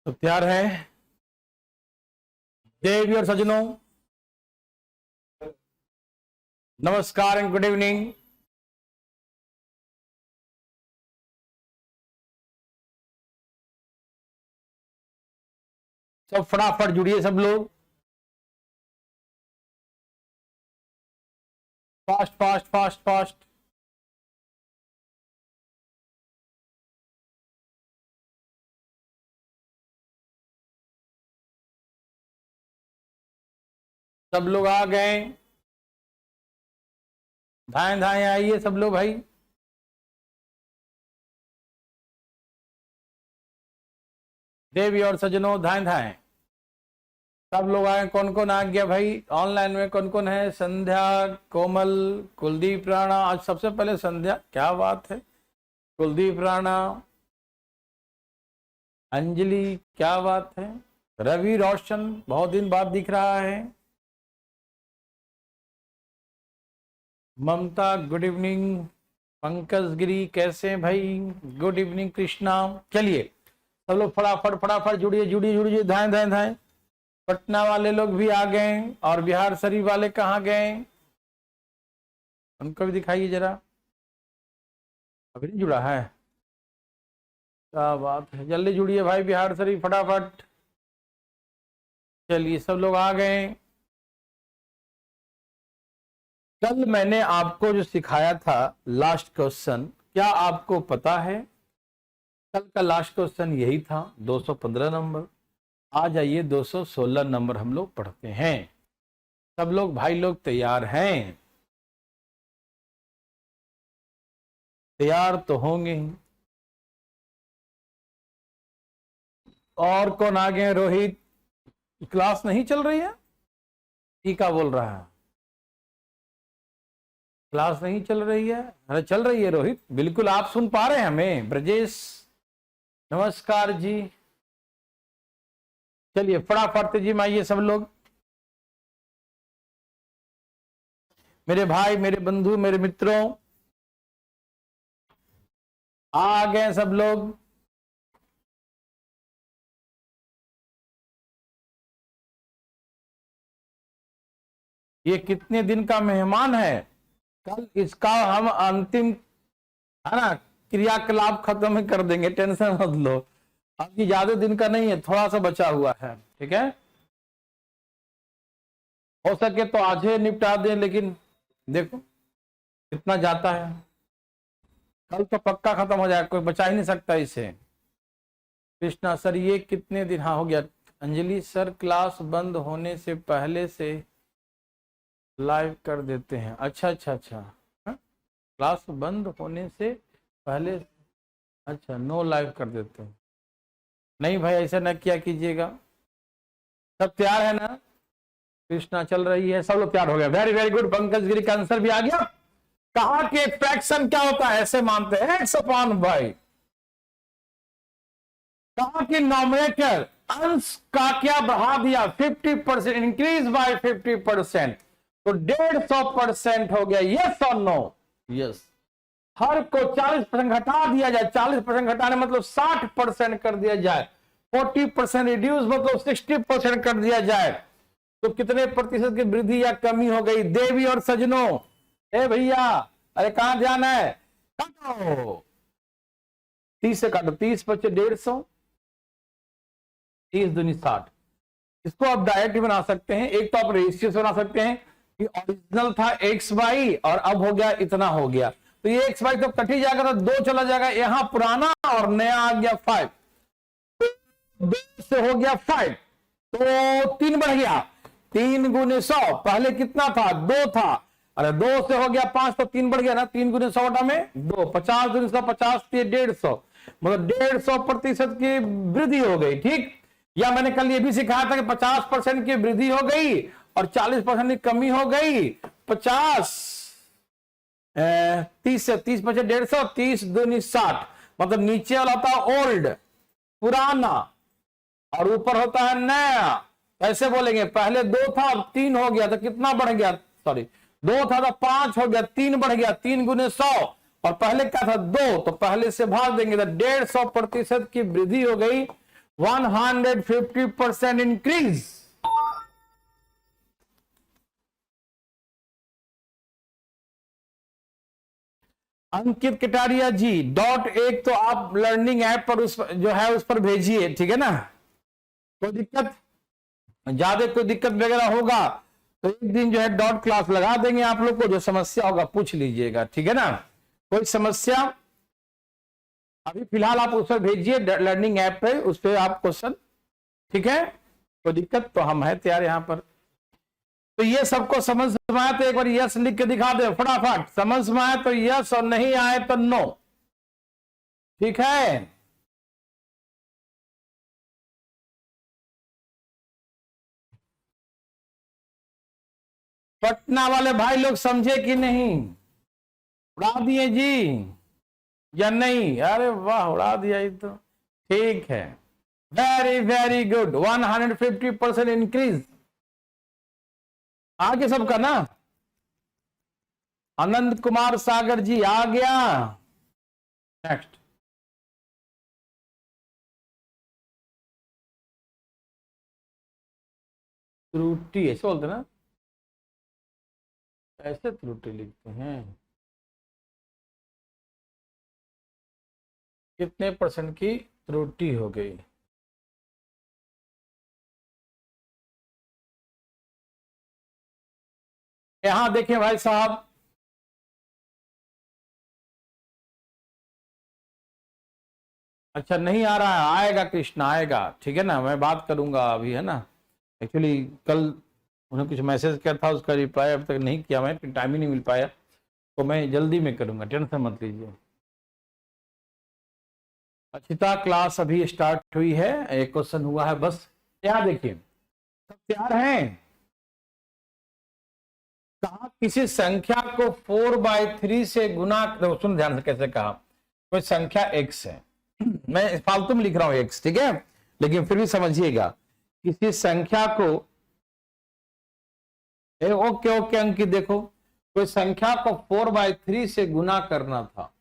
तो तैयार है देवी और सज्जनों, नमस्कार एंड गुड इवनिंग। सब फटाफट जुड़िए, सब लोग फास्ट फास्ट फास्ट फास्ट। सब लोग आ गए, धाएं धाएं आइए सब लोग भाई। देवी और सज्जनों धाएं धाएं सब लोग आए। कौन कौन आ गया भाई ऑनलाइन में? कौन कौन है? संध्या, कोमल, कुलदीप राणा। आज सबसे पहले संध्या, क्या बात है। कुलदीप राणा, अंजलि, क्या बात है। रवि रोशन बहुत दिन बाद दिख रहा है। ममता गुड इवनिंग। पंकज गिरी कैसे हैं भाई? Good evening Krishna. चलिए सब लोग फटाफट फटाफट जुड़िए जुड़िए जुड़िए, धाएं धाएं धाएं। पटना वाले लोग भी आ गए और बिहार शरीफ वाले कहाँ गए? उनको भी दिखाइए जरा। अभी नहीं जुड़ा है? क्या बात है, जल्दी जुड़िए भाई बिहार शरीफ फटाफट। चलिए सब लोग आ गए। कल मैंने आपको जो सिखाया था लास्ट क्वेश्चन, क्या आपको पता है? कल का लास्ट क्वेश्चन यही था, 215 नंबर। आ जाइए 216 नंबर हम लोग पढ़ते हैं। सब लोग भाई लोग तैयार हैं? तैयार तो होंगे ही। और कौन आ गए? रोहित, क्लास नहीं चल रही है? टीका बोल रहा है क्लास नहीं चल रही है। अरे चल रही है रोहित, बिल्कुल। आप सुन पा रहे हैं हमें? ब्रजेश नमस्कार जी। चलिए फटाफट जी आइए सब लोग। मेरे भाई, मेरे बंधु, मेरे मित्रों, आ गए सब लोग। ये कितने दिन का मेहमान है? कल इसका हम अंतिम, है ना, क्रियाकलाप खत्म ही कर देंगे, टेंशन मत लो। अभी ज्यादा दिन का नहीं है, थोड़ा सा बचा हुआ है, ठीक है। हो सके तो आज ही निपटा दें, लेकिन देखो कितना जाता है। कल तो पक्का खत्म हो जाएगा, कोई बचा ही नहीं सकता इसे। कृष्णा सर ये कितने दिन? हाँ हो गया। अंजलि सर क्लास बंद होने से पहले से लाइव कर देते हैं। अच्छा अच्छा अच्छा, क्लास बंद होने से पहले, अच्छा नो लाइव कर देते हैं। नहीं भाई ऐसा ना किया कीजिएगा। सब तैयार है ना? कृष्णा चल रही है, सब लोग तैयार हो गए। Very very good. Pankaj Giri का आंसर भी आ गया। कहा कि फ्रैक्शन क्या होता है? ऐसे मानते हैं एक्स अपॉन वाई। कहा कि नॉमिनेटर अंश का क्या बढ़ा दिया? 50%, इंक्रीज बाय 50%। तो 150% हो गया। यस और नो? यस। हर को 40% घटा दिया जाए। 40% घटाने मतलब 60% कर दिया जाए। 40% रिड्यूस मतलब 60% कर दिया जाए। तो कितने प्रतिशत की वृद्धि या कमी हो गई? देवी और सज्जनों, ए भैया, अरे कहां ध्यान है? काटो 30 से काटो। 30 बच्चे 150, 30 दूनी 60। इसको आप डायरेक्ट बना सकते हैं। एक तो आप रेशियो से बना सकते हैं कि ओरिजिनल था एक्स वाई और अब हो गया इतना हो गया, तो ये एक्स वाई तो कट ही जाएगा, तो 2 चला जाएगा। यहां पुराना और नया आ गया 5, तो 2 से हो गया 5, तो 3 बढ़ गया। 3 गुने 100, पहले कितना था? 2 था। अरे 2 से हो गया 5, तो 3 बढ़ गया ना। 3 गुने 100 में 2, 50 गुने 100, 50 से 150, मतलब 150% की वृद्धि हो गई। ठीक। या मैंने कल ये भी सिखाया था कि 50% की वृद्धि हो गई और 40% की कमी हो गई। 50 30 से 30 बचे 150, 30 दूनी 60, मतलब नीचे वाला होता है ओल्ड, पुराना, और ऊपर होता है नया। ऐसे बोलेंगे पहले 2 था अब 3 हो गया, तो कितना बढ़ गया? सॉरी, 2 था तो 5 हो गया, 3 बढ़ गया। 3 गुने 100, और पहले क्या था? 2, तो पहले से भाग देंगे तो 150% की वृद्धि हो गई। 150% इंक्रीज। अंकित कटारिया जी, डॉट एक तो आप लर्निंग ऐप पर उस जो है उस पर भेजिए, ठीक है ना। कोई दिक्कत, ज्यादा कोई दिक्कत वगैरह होगा तो एक दिन जो है डॉट क्लास लगा देंगे, आप लोग को जो समस्या होगा पूछ लीजिएगा, ठीक है ना। कोई समस्या अभी फिलहाल आप उस पर भेजिए लर्निंग ऐप पे, उस पर आप क्वेश्चन, ठीक है। कोई दिक्कत तो हम है तैयार यहाँ पर। तो ये सबको समझ में आए तो एक बार यस लिख के दिखा दे फटाफट। समझ में आए तो यस और नहीं आए तो नो, ठीक है। पटना वाले भाई लोग समझे कि नहीं, उड़ा दिए जी या नहीं? अरे वाह, उड़ा दिया ये तो, ठीक है। वेरी वेरी गुड, 150% इंक्रीज आगे सबका ना। आनंद कुमार सागर जी आ गया। नेक्स्ट, त्रुटि ऐसे बोलते ना, ऐसे त्रुटि लिखते हैं। कितने परसेंट की त्रुटि हो गई? यहां देखिए भाई साहब, अच्छा नहीं आ रहा है, आएगा कृष्णा आएगा, ठीक है ना। मैं बात करूंगा अभी, है ना। एक्चुअली कल उन्हें कुछ मैसेज किया था, उसका रिप्लाई अब तक नहीं किया, मैं टाइम ही नहीं मिल पाया, तो मैं जल्दी में करूंगा, टेंशन मत लीजिए। अक्षिता क्लास अभी स्टार्ट हुई है, एक क्वेश्चन हुआ है बस। यहाँ देखिए, सब तैयार हैं? कहा किसी संख्या को 4/3 से गुना, सुन ध्यान से कैसे कहा। कोई संख्या x है, मैं फालतू में लिख रहा हूं x, ठीक है, लेकिन फिर भी समझिएगा। किसी संख्या को, ओके ओके अंकित, देखो कोई संख्या को 4/3 से गुना करना था,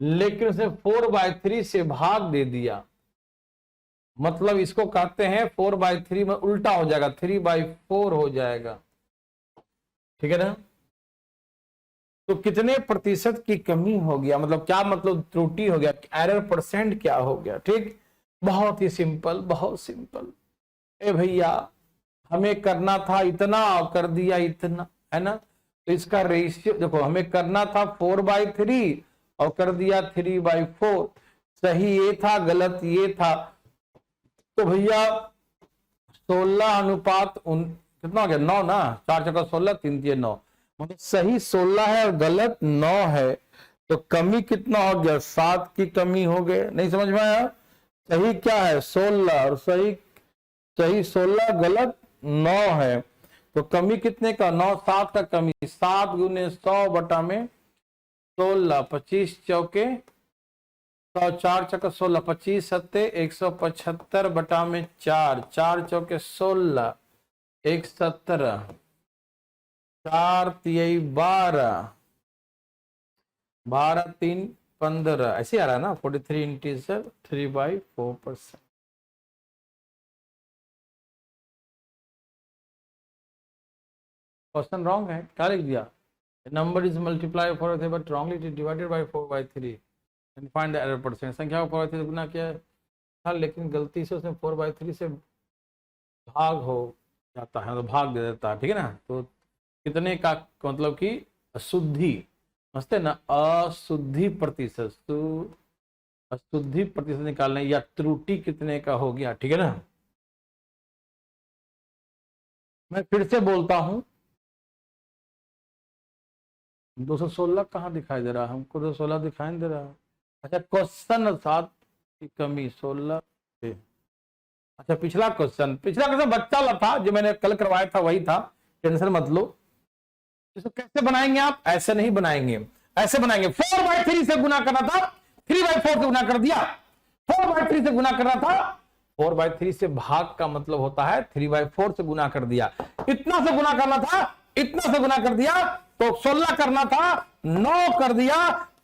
लेकिन उसे 4/3 से भाग दे दिया। मतलब इसको कहते हैं 4/3 में उल्टा हो जाएगा, 3/4 हो जाएगा, ठीक है ना। तो कितने प्रतिशत की कमी हो गया, मतलब क्या मतलब त्रुटि हो गया, एरर परसेंट क्या हो गया, ठीक। बहुत ही सिंपल, बहुत सिंपल। ए भैया, हमें करना था इतना और कर दिया इतना, है ना। तो इसका रेशियो देखो, हमें करना था 4/3 और कर दिया 3/4। सही ये था, गलत ये था। तो भैया 16 कितना हो गया, 9 ना, 4 चौका 16, 3 3 9, मतलब सही 16 है और गलत 9 है। तो कमी कितना हो गया, 7 की कमी हो गई। नहीं समझ में आया? सही क्या है 16 और सही 16, गलत 9 है। तो कमी कितने का, 9, 7 का कमी, 7 गुने 100 बटा में 16, 25 चौके 100, 4 चौके 16, 25 सत्ते 175 बटा में 4, 4 चौके 16, 117, 4 तिहाई 12, 12 3 15, ऐसे आ रहा है ना। 43 इंटीजर 3/4%। क्वेश्चन रॉन्ग है, क्या लिख दिया? Number is multiply for but wrongly it is divided by 4/3 and find the error percent. संख्या को 4/3 से गुना किया था, लेकिन गलती से उसने 4/3 से भाग हो जाता है, तो भाग दे देता है, ठीक है ना। तो कितने का मतलब कि अशुद्धि, समझते ना, अशुद्धि प्रतिशत, अशुद्धि प्रतिशत निकालने या त्रुटि कितने का हो गया, ठीक है ना। मैं फिर से बोलता हूं, 216 कहाँ दिखाई दे रहा है हमको? 216 दिखाई नहीं दे रहा। अच्छा, क्वेश्चन 7 की कमी 16 पे। अच्छा, पिछला क्वेश्चन बच्चा वाला था जो मैंने कल करवाया था, वही था, टेंशन मत लो। इसको कैसे बनाएंगे आप? ऐसे नहीं बनाएंगे, ऐसे बनाएंगे। 4/3 से गुना करना था, 3/4 से गुना कर दिया। 4/3 से गुना करना था, 4/3 से भाग का मतलब होता है 3/4 से गुना कर दिया। इतना से गुना करना था, इतना से गुना कर दिया, तो 16 करना था, 9 कर दिया।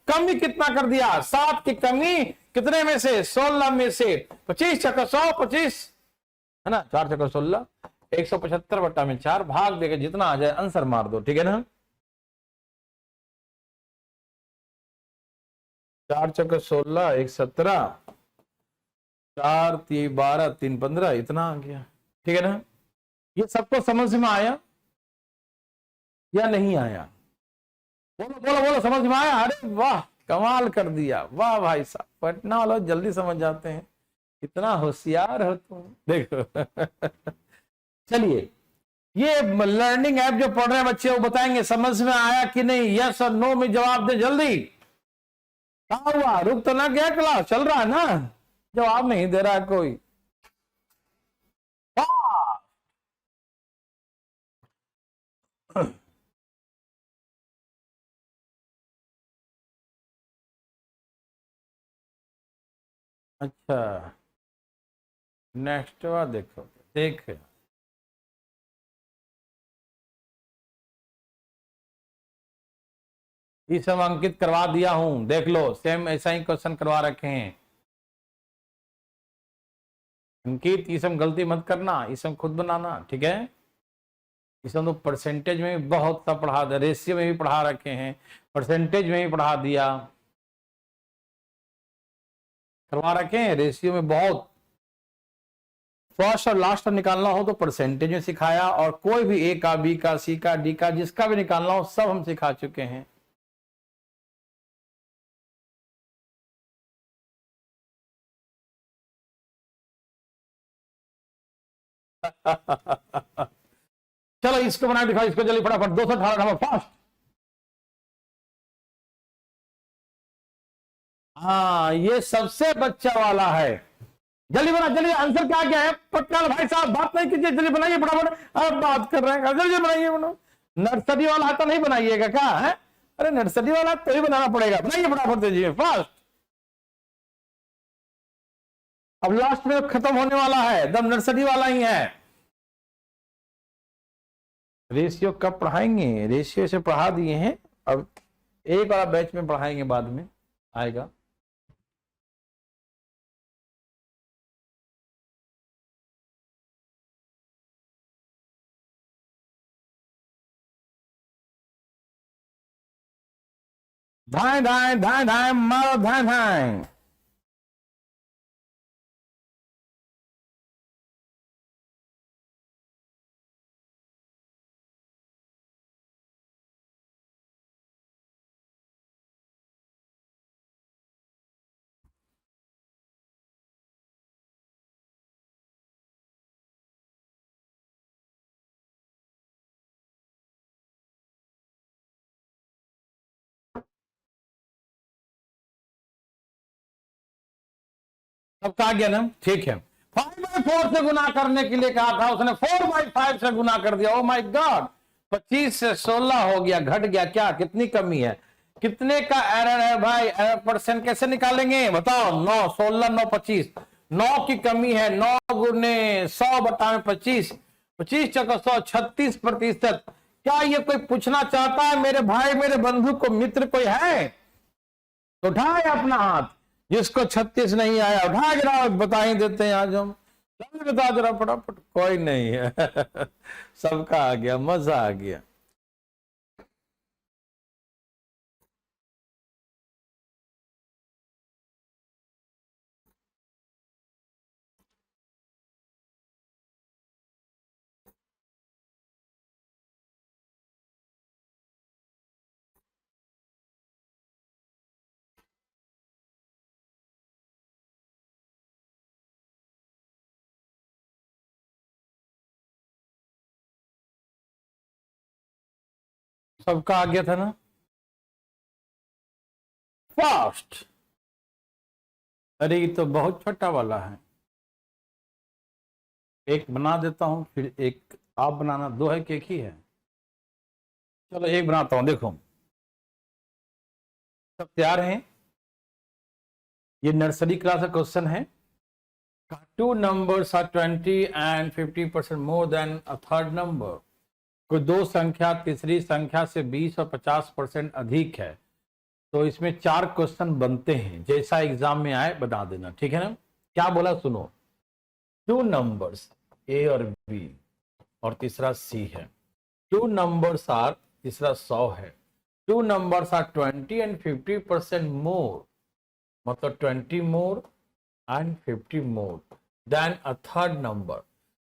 कमी कितना कर दिया? 7 की कमी कितने में से? 16 में से 25 छक्का 100, 25 है ना, 4 छक्का 16, 175 बट्टा में 4 भाग देकर जितना आ जाए आंसर मार दो, ठीक है ना। 4 छक्का 16, 117, 4 3 12, 3 15, इतना आ गया, ठीक है ना। ये सबको समझ में आया या नहीं आया? बोलो बोलो बोलो, समझ में आया? अरे वाह, कमाल कर दिया, वाह भाई साहब, पटना वालों जल्दी समझ जाते हैं, इतना होशियार हो तुम, देखो। चलिए, ये लर्निंग ऐप जो पढ़ रहे हैं बच्चे, वो बताएंगे समझ में आया कि नहीं, यस और नो में जवाब दे जल्दी। क्या हुआ, रुक तो ना गया, क्लास चल रहा है ना? जवाब नहीं दे रहा है कोई। अच्छा, नेक्स्ट बार देखो, देख ये सब अंकित करवा दिया हूं, देख लो, सेम ऐसा ही क्वेश्चन करवा रखे हैं। अंकित, ये सब गलती मत करना, ये सब खुद बनाना, ठीक है। इसमें तो परसेंटेज में भी बहुत सा पढ़ा दिया, रेशियो में भी पढ़ा रखे हैं, परसेंटेज में भी पढ़ा दिया, करवा रखे हैं। रेशियो में बहुत, फर्स्ट और लास्ट का निकालना हो तो परसेंटेज में सिखाया, और कोई भी ए का, बी का, सी का, डी का, जिसका भी निकालना हो सब हम सिखा चुके हैं। चलो इसको बना दिखाओ, इसको जल्दी फटाफट, 218 नंबर फास्ट। हाँ, ये सबसे बच्चा वाला है, जल्दी बना, जल्दी। आंसर क्या क्या है? पटना भाई साहब बात नहीं कीजिए, जल्दी बनाइए फटाफट, अब बात कर रहे हैं, जल्दी बनाइए। बनो, नर्सरी वाला तो नहीं बनाइएगा क्या है? अरे नर्सरी वाला तो ही बनाना पड़ेगा, बनाइए फटाफट, दीजिए फास्ट। अब लास्ट में खत्म होने वाला है, एकदम नर्सरी वाला ही है। रेशियो कब पढ़ाएंगे? रेशियो से पढ़ा दिए हैं, अब एक वाला बैच में पढ़ाएंगे, बाद में आएगा। धाए धाए धाए धाए मारो, धाए धाए। सबका आ गया ना, ठीक है। 5/4 से गुना करने के लिए कहा था उसने, 4/5 से गुना कर दिया। ओ माय गॉड, 25 से 16 हो गया, घट गया क्या? कितनी कमी है? कितने का एरर है भाई? एरर परसेंट कैसे निकालेंगे बताओ? 9, 16, 9, 25, 9 की कमी है। 9 गुने 100 बटा में 25, 25 चौका 100, 36%। क्या ये कोई पूछना चाहता है मेरे भाई, मेरे बंधु को, मित्र कोई है तो उठाए अपना हाथ, जिसको 36 नहीं आया उठा गिरा, बता ही देते हैं आज हम, बता जरा फटाफट। कोई नहीं है। सबका आ गया, मजा आ गया। सबका आ गया था ना फास्ट? अरे ये तो बहुत छोटा वाला है, एक बना देता हूं, फिर एक आप बनाना, दो है कि एक ही है? चलो एक बनाता हूं, देखो सब तैयार हैं? ये नर्सरी क्लास का क्वेश्चन है। Two numbers are 20 and 50% more than a third number. कोई दो संख्या तीसरी संख्या से 20 और 50% अधिक है, तो इसमें 4 क्वेश्चन बनते हैं, जैसा एग्जाम में आए बता देना, ठीक है ना। क्या बोला सुनो, 2 नंबर्स ए और बी और तीसरा सी है। 2 नंबर्स आर, तीसरा 100 है। 2 नंबर्स आर 20 एंड 50% मोर, मतलब 20 more and 50 more than a third number.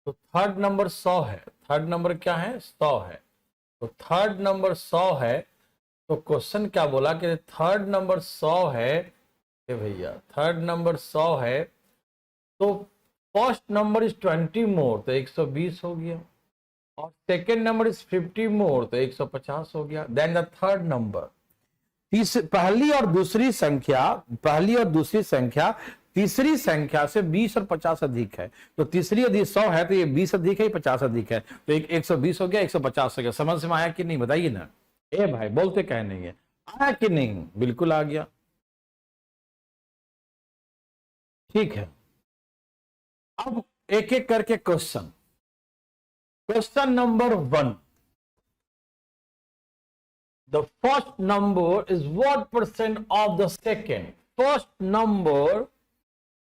तो थर्ड नंबर 100 है, थर्ड नंबर क्या है, 100 है। तो थर्ड नंबर 100 है, तो क्वेश्चन क्या बोला कि थर्ड नंबर 100 है, भैया थर्ड नंबर 100 है, तो फर्स्ट नंबर इज 20 मोर, तो 120 हो गया, और सेकेंड नंबर इज 50 मोर, तो 150 हो गया। देन द थर्ड नंबर, पहली और दूसरी संख्या तीसरी संख्या से 20 और 50 अधिक है। तो तीसरी यदि 100 है तो ये 20 अधिक है, 50 अधिक है, तो 120 हो गया, 150 हो गया। समझ में आया कि नहीं, बताइए ना। ए भाई बोलते कह नहीं है, आया कि नहीं, बिल्कुल आ गया, ठीक है। अब एक एक करके question. Question number 1, the first number is what percent of the second? First number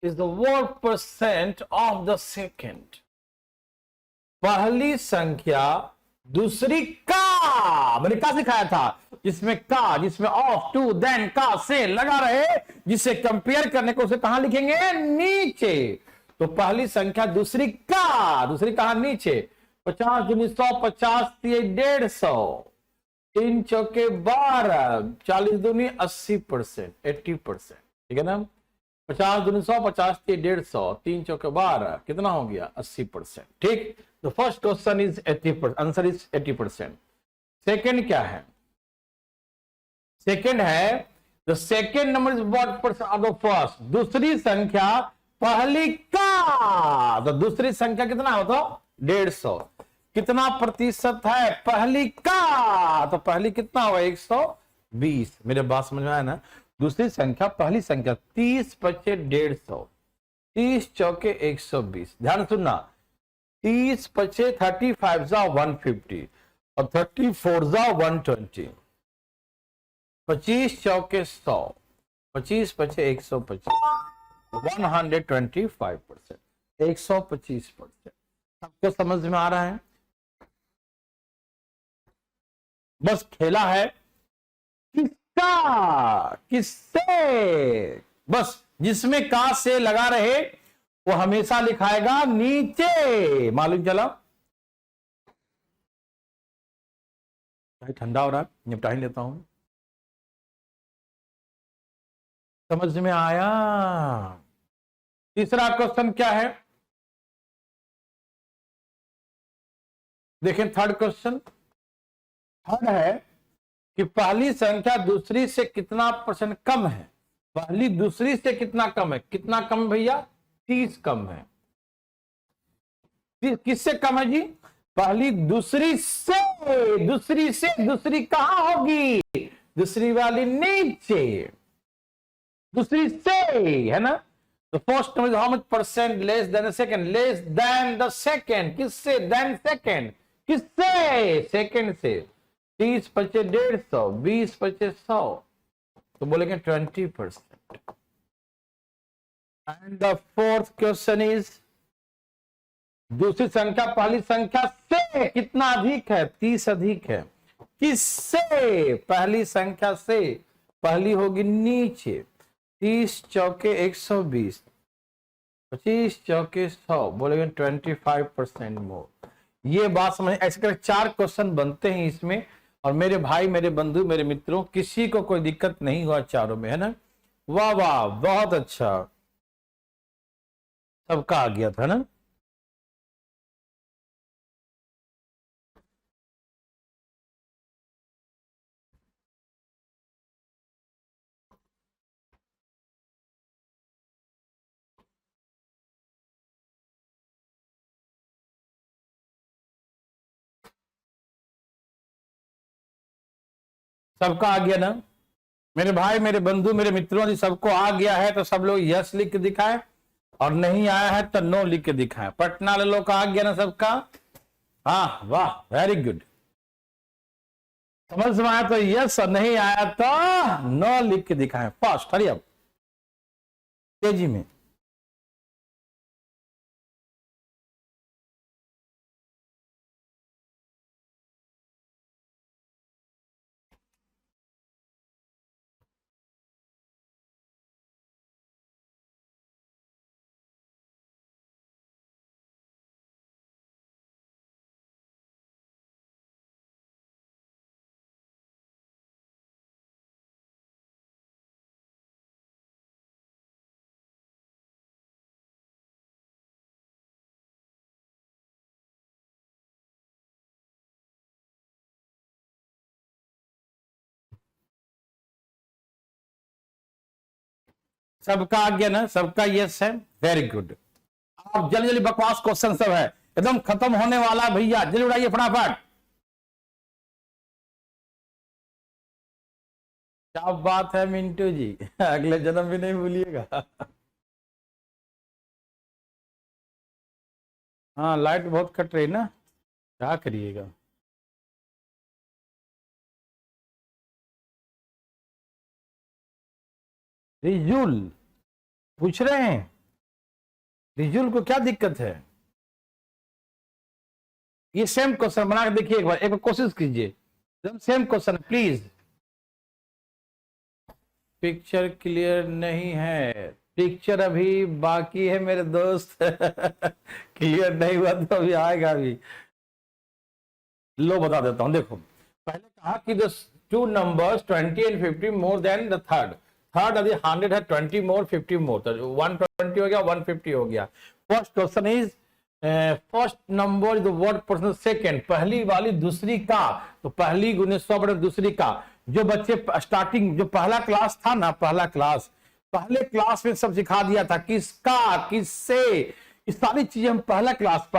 is the what percent of the second? पहली संख्या दूसरी का, मैंने क्या सिखाया था, जिसमें का, जिसमें ऑफ, टू, देन, का, से लगा रहे, जिसे कंपेयर करने को उसे कहां लिखेंगे, नीचे। तो पहली संख्या दूसरी का, दूसरी कहां, नीचे। 50 दूनी 100, 50 150, 3 चौके 12, 40 दूनी 80%, 80%, ठीक है ना। 50 दूनी 100, 50 150, 3 चौके 12, कितना हो गया, 80%, ठीक। तो first question is 80%, answer is 80%। Second क्या है, सेकेंड है the second number is what percent of the first? दूसरी संख्या पहली का, तो दूसरी संख्या कितना होता, 150। कितना प्रतिशत है, पहली का, तो पहली कितना होगा, 120। मेरे बात समझ में आया ना। दूसरी संख्या पहली संख्या 30 25 150, 30 चौके 120। ध्यान सुनना, 30 25 35 जा 150 और 34 जा 120, 25 चौके 100, 25 25 125, 125%, 125%। सबको समझ में आ रहा है? बस खेला है किसका, किससे, बस जिसमें का से लगा रहे वो हमेशा लिखाएगा नीचे। मालूम चला? ठंडा हो रहा है, निपटा ही लेता हूं। समझ में आया? तीसरा क्वेश्चन क्या है, देखें थर्ड क्वेश्चन। थर्ड है कि पहली संख्या दूसरी से कितना परसेंट कम है। पहली दूसरी से कितना कम है, कितना कम भैया, 30 कम है। किससे कम है जी, पहली दूसरी से, दूसरी से, दूसरी कहां होगी, दूसरी वाली नीचे, दूसरी से, है ना। तो first number how much percent less than second, less than the second, किससे, देन सेकंड, किससे, सेकंड से। 30 25 150, 20 25 100, तो बोलेंगे 20%। And the fourth question is दूसरी संख्या पहली संख्या से कितना अधिक है, 30 अधिक है। किससे, पहली संख्या से, पहली होगी नीचे। 30 चौके 120, 25 चौके 100, बोलेंगे 25% मोर। ये बात समझ, ऐसे कर 4 क्वेश्चन बनते हैं इसमें। और मेरे भाई, मेरे बंधु, मेरे मित्रों, किसी को कोई दिक्कत नहीं हुआ चारों में, है ना। वाह वाह, बहुत अच्छा, सबका आ गया था ना। सबका आ गया ना मेरे भाई, मेरे बंधु, मेरे मित्रों, यदि सबको आ गया है तो सब लोग यस लिख के दिखाए, और नहीं आया है तो नो लिख के दिखाए। पटना ले लो का आ गया ना सबका, हाँ वाह, वेरी गुड। समझ में आया तो यस, और नहीं आया तो नो लिख के दिखाएं। फास्ट, हरी अब, तेजी में। सबका आ गया ना, सबका यस है, वेरी गुड। अब जल्दी जल्दी बकवास क्वेश्चन सब है, एकदम खत्म होने वाला भैया, जल्दी उड़ाइए फटाफट। क्या बात है मिंटू जी, अगले जन्म भी नहीं भूलिएगा। हाँ लाइट बहुत कट रही ना, क्या करिएगा। रिजुल पूछ रहे हैं, रिजुल को क्या दिक्कत है? ये सेम क्वेश्चन बना के देखिए एक बार, एक बार कोशिश कीजिए, एकदम same question please. Picture clear नहीं है, पिक्चर अभी बाकी है मेरे दोस्त। क्लियर नहीं हुआ तो अभी आएगा अभी। लो बता देता हूं, देखो पहले कहा कि the two numbers 20 and 50 more then the third, third यदि 100 है 20 मोर 50 मोर, तो 120 हो गया, 150 हो गया। First question is first number is the word person second, पहली वाली दूसरी का, तो पहली गुने 100 बटे दूसरी का। जो बच्चे स्टार्टिंग जो पहला क्लास था ना, पहला क्लास, पहले क्लास में सब सिखा दिया था किसका किससे, इस सारी चीजें हम पहला क्लास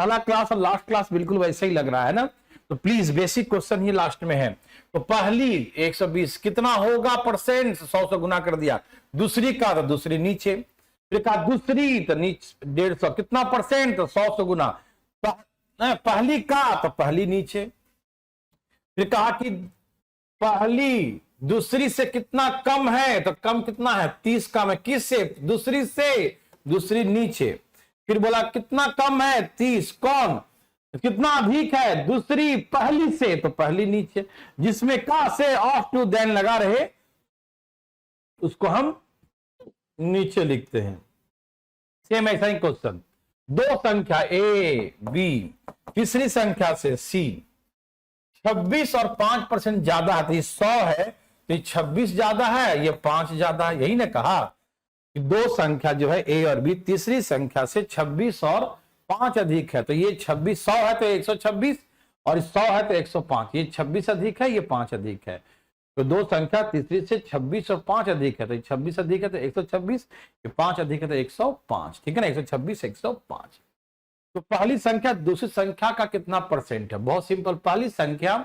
और लास्ट क्लास बिल्कुल वैसे ही लग रहा है ना। तो प्लीज बेसिक क्वेश्चन ये लास्ट में है। तो पहली 120 कितना होगा परसेंट, 100 से गुना कर दिया, दूसरी का तो दूसरी नीचे, फिर कहा दूसरी तो नीचे 150 कितना परसेंट, तो 100 से गुना, पहली का तो पहली नीचे, फिर कहा कि पहली दूसरी से कितना कम है, तो कम कितना है 30 कम है, किससे, दूसरी से, दूसरी नीचे, फिर बोला कितना कम है 30, कौन, कितना अधिक है, दूसरी पहली से, तो पहली नीचे, जिसमें का से ऑफ टू देन लगा रहे उसको हम नीचे लिखते हैं। सेम ऐसा ही क्वेश्चन, दो संख्या ए बी, तीसरी संख्या से सी, 26 और 5% ज्यादा है, तो ये 100 है, तो 26 ज्यादा है, ये 5 ज्यादा है। यही ने कहा कि दो संख्या जो है ए और बी, तीसरी संख्या से 26 और 5 अधिक है, तो ये 26 100 है तो 126, और 100 है तो 105, ये 26 अधिक है, ये 5 अधिक है। तो दो संख्या तीसरी से 26 और 5 अधिक है, तो 26 अधिक है तो 126, ये 5 अधिक है तो 105, ठीक है ना, 126 105। तो पहली संख्या दूसरी संख्या का कितना परसेंट है, बहुत सिंपल, पहली संख्या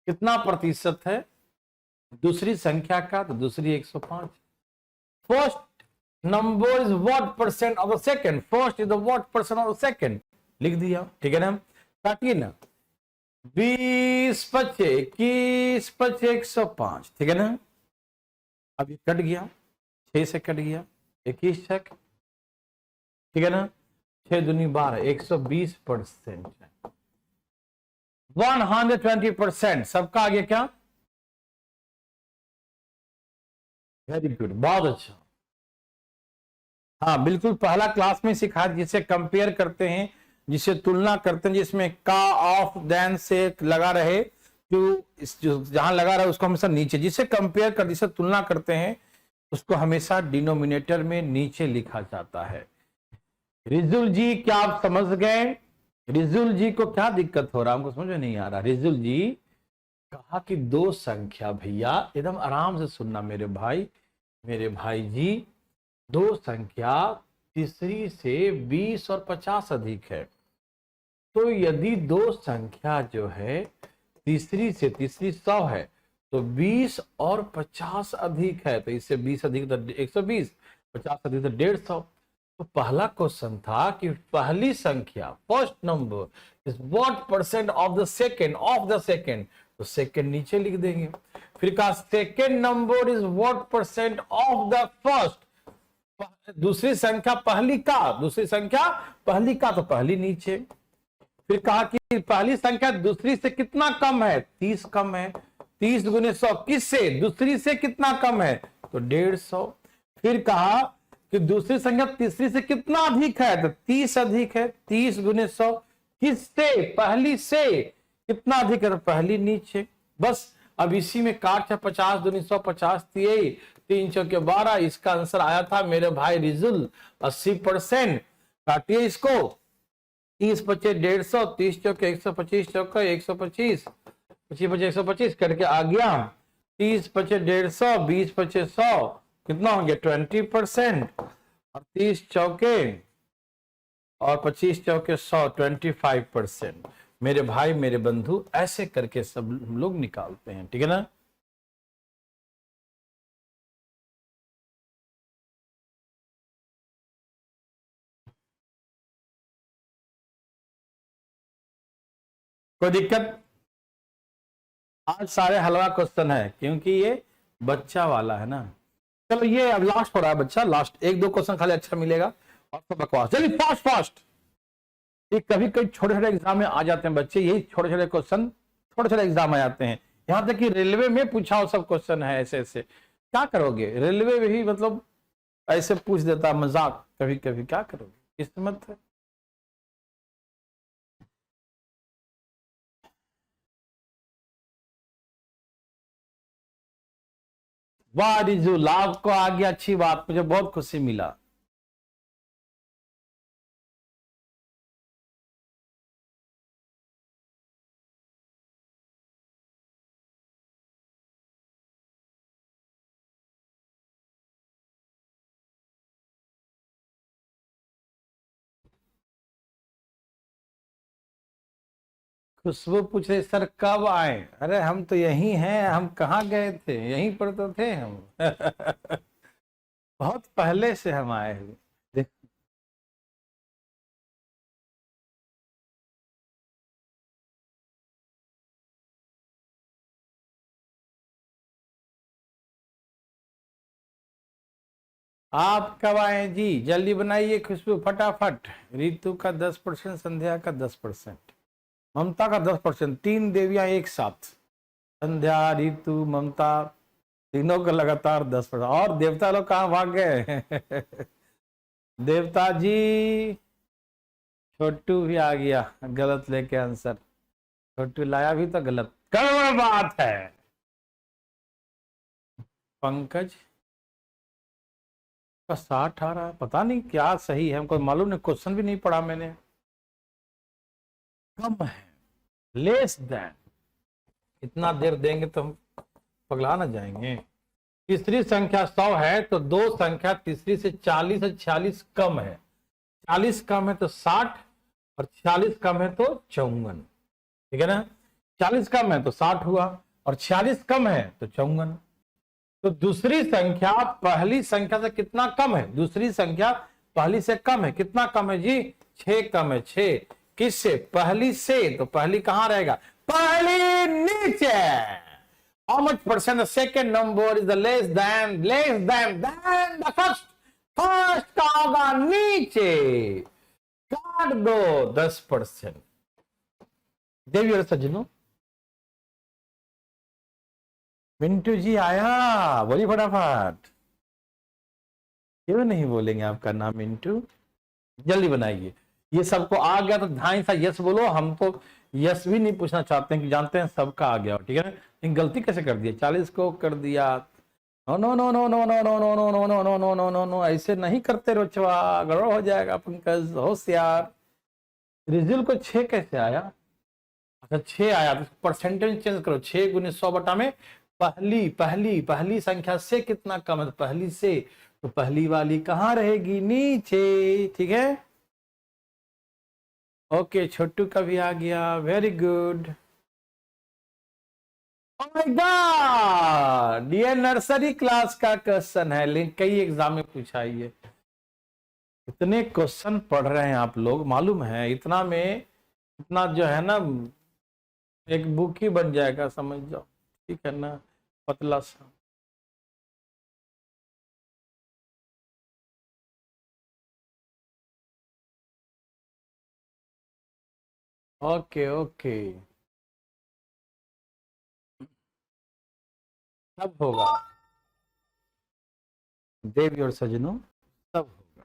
कितना प्रतिशत है दूसरी संख्या का, तो दूसरी 105। First number is what percent of the second, first is the what percent of the second, लिख दिया, ठीक है ना। काटिए ना, 20 25 21 25 105, ठीक है ना। अब ये कट गया, 6 से कट गया, 21 तक, ठीक है ना, 6 दूनी 12, 120%, 120%, सबका आगे क्या, वेरी गुड, बहुत अच्छा। हाँ बिल्कुल, पहला क्लास में सिखा, जिसे कंपेयर करते हैं, जिसे तुलना करते हैं, जिसमें का ऑफ देन से लगा रहे, जो जहां लगा रहे उसको हमेशा नीचे, जिसे कंपेयर कर, जिसे तुलना करते हैं उसको हमेशा डिनोमिनेटर में नीचे लिखा जाता है। रिजुल जी क्या आप समझ गए? रिजुल जी को क्या दिक्कत हो रहा है, हमको समझ में नहीं आ रहा। रिजुल जी कहा कि दो संख्या, भैया एकदम आराम से सुनना मेरे भाई, मेरे भाई जी, दो संख्या तीसरी से 20 और 50 अधिक है, तो यदि दो संख्या जो है तीसरी से, तीसरी 100 है, तो 20 और 50 अधिक है, तो इससे 20 अधिक तो 120, 50 अधिक तो 150। तो पहला क्वेश्चन था कि पहली संख्या first number is what percent of the second, of the second, तो सेकंड नीचे लिख देंगे। फिर कहा second number is what percent of the first, दूसरी संख्या पहली का, दूसरी संख्या पहली का, तो पहली नीचे। फिर कहा कि पहली संख्या दूसरी से कितना कम है, 30 कम है। 30 गुने 100 किससे, दूसरी से कितना कम है, तो 150। फिर कहा कि दूसरी संख्या तीसरी से कितना अधिक है, तो 30 अधिक है। 30 गुने 100 किससे, पहली से कितना अधिक है, तो पहली नीचे। बस अब इसी में काट 50 दूनी 100, 50 दिए, 3 चौके 12। इसका आंसर आया था मेरे भाई रिजुल 80%। काटिए इसको, 30 बचे 150, 30 चौके 125 चौका 125, 25 बचे 125 करके आ गया। 30 बचे 150, 20 बचे 100, कितना हो गया 20%। और 30 चौके और 25 चौके 100, 25%। मेरे भाई मेरे बंधु ऐसे करके सब लोग निकालते हैं, ठीक है ना। कोई दिक्कत? आज सारे हलवा क्वेश्चन है क्योंकि ये बच्चा वाला है ना। चलो ये अब लास्ट हो रहा है बच्चा, लास्ट 1-2 क्वेश्चन खाली अच्छा मिलेगा और सब बकवास। चलिए फास्ट फास्ट, ये कभी कभी छोटे छोटे एग्जाम में आ जाते हैं बच्चे, यही छोटे छोटे क्वेश्चन छोटे छोटे एग्जाम आ जाते हैं। यहाँ तक कि रेलवे में पूछा हो सब क्वेश्चन है ऐसे ऐसे, क्या करोगे, रेलवे में भी मतलब ऐसे पूछ देता मजाक कभी कभी, क्या करोगे, किस्मत है। वाह रिजू, लाभ को आ गया, अच्छी बात, मुझे बहुत खुशी मिला। खुशबू पूछ रहे सर कब आए, अरे हम तो यहीं हैं, हम कहाँ गए थे, यहीं पर तो थे हम। बहुत पहले से हम आए हुए। आप कब आए जी, जल्दी बनाइए खुशबू फटाफट। रितु का 10%, संध्या का 10%, ममता का 10%, 3 देवियां एक साथ, संध्या रितु ममता, तीनों का लगातार 10%। और देवता लोग कहाँ भाग गए? देवता जी, छोटू भी आ गया गलत लेके आंसर, छोटू लाया भी तो गलत, गड़बड़ बात है। पंकज का 60 आ रहा है, पता नहीं क्या सही है, हमको मालूम नहीं, क्वेश्चन भी नहीं पढ़ा मैंने। कम है, लेस देन, इतना देर देंगे तो हम पगला ना जाएंगे। तीसरी संख्या 100 है तो दो संख्या तीसरी से 40 और 46 कम है, 40 कम है तो 60 और 46 कम है तो 54, ठीक है ना। 40 कम है तो 60 हुआ और 46 कम है तो 54। तो दूसरी संख्या पहली संख्या से कितना कम है, दूसरी संख्या पहली से कम है, कितना कम है जी, 6 कम है, 6 किससे, पहली से, तो पहली कहां रहेगा, पहली नीचे। How much percent the second number is the less than the first? First का होगा नीचे, काट दो 10%। देवी और सज्जनों, मिंटू जी आया, बोली फटाफट, क्यों नहीं बोलेंगे आपका नाम मिंटू, जल्दी बनाइए। ये सबको आ गया तो ढाई सा यस बोलो, हम तो यस भी नहीं पूछना चाहते हैं कि जानते हैं सबका आ गया, ठीक है ना। लेकिन गलती कैसे कर दिया, 40 को कर दिया, no no no no no no no no no no no no no no no no, ऐसे नहीं करते रोचवा, गड़बड़ हो जाएगा। पंकज होशियार, रिजल्ट को 6 कैसे आया, अच्छा 6 आया तो परसेंटेज चेंज करो, 6 गुने 100 बटा में पहली पहली पहली संख्या से कितना कम है, तो पहली से, तो पहली वाली कहां रहेगी, नीचे, ठीक है। ओके, छोटू का भी आ गया, very good. Oh my God, ये नर्सरी क्लास का क्वेश्चन है, लेकिन कई एग्जाम में पूछा है ये। इतने क्वेश्चन पढ़ रहे हैं आप लोग, मालूम है इतना में, इतना जो है ना एक बुक ही बन जाएगा, समझ जाओ, ठीक है ना, पतला सा। ओके ओके, सब होगा देवी और सजनों, सब होगा।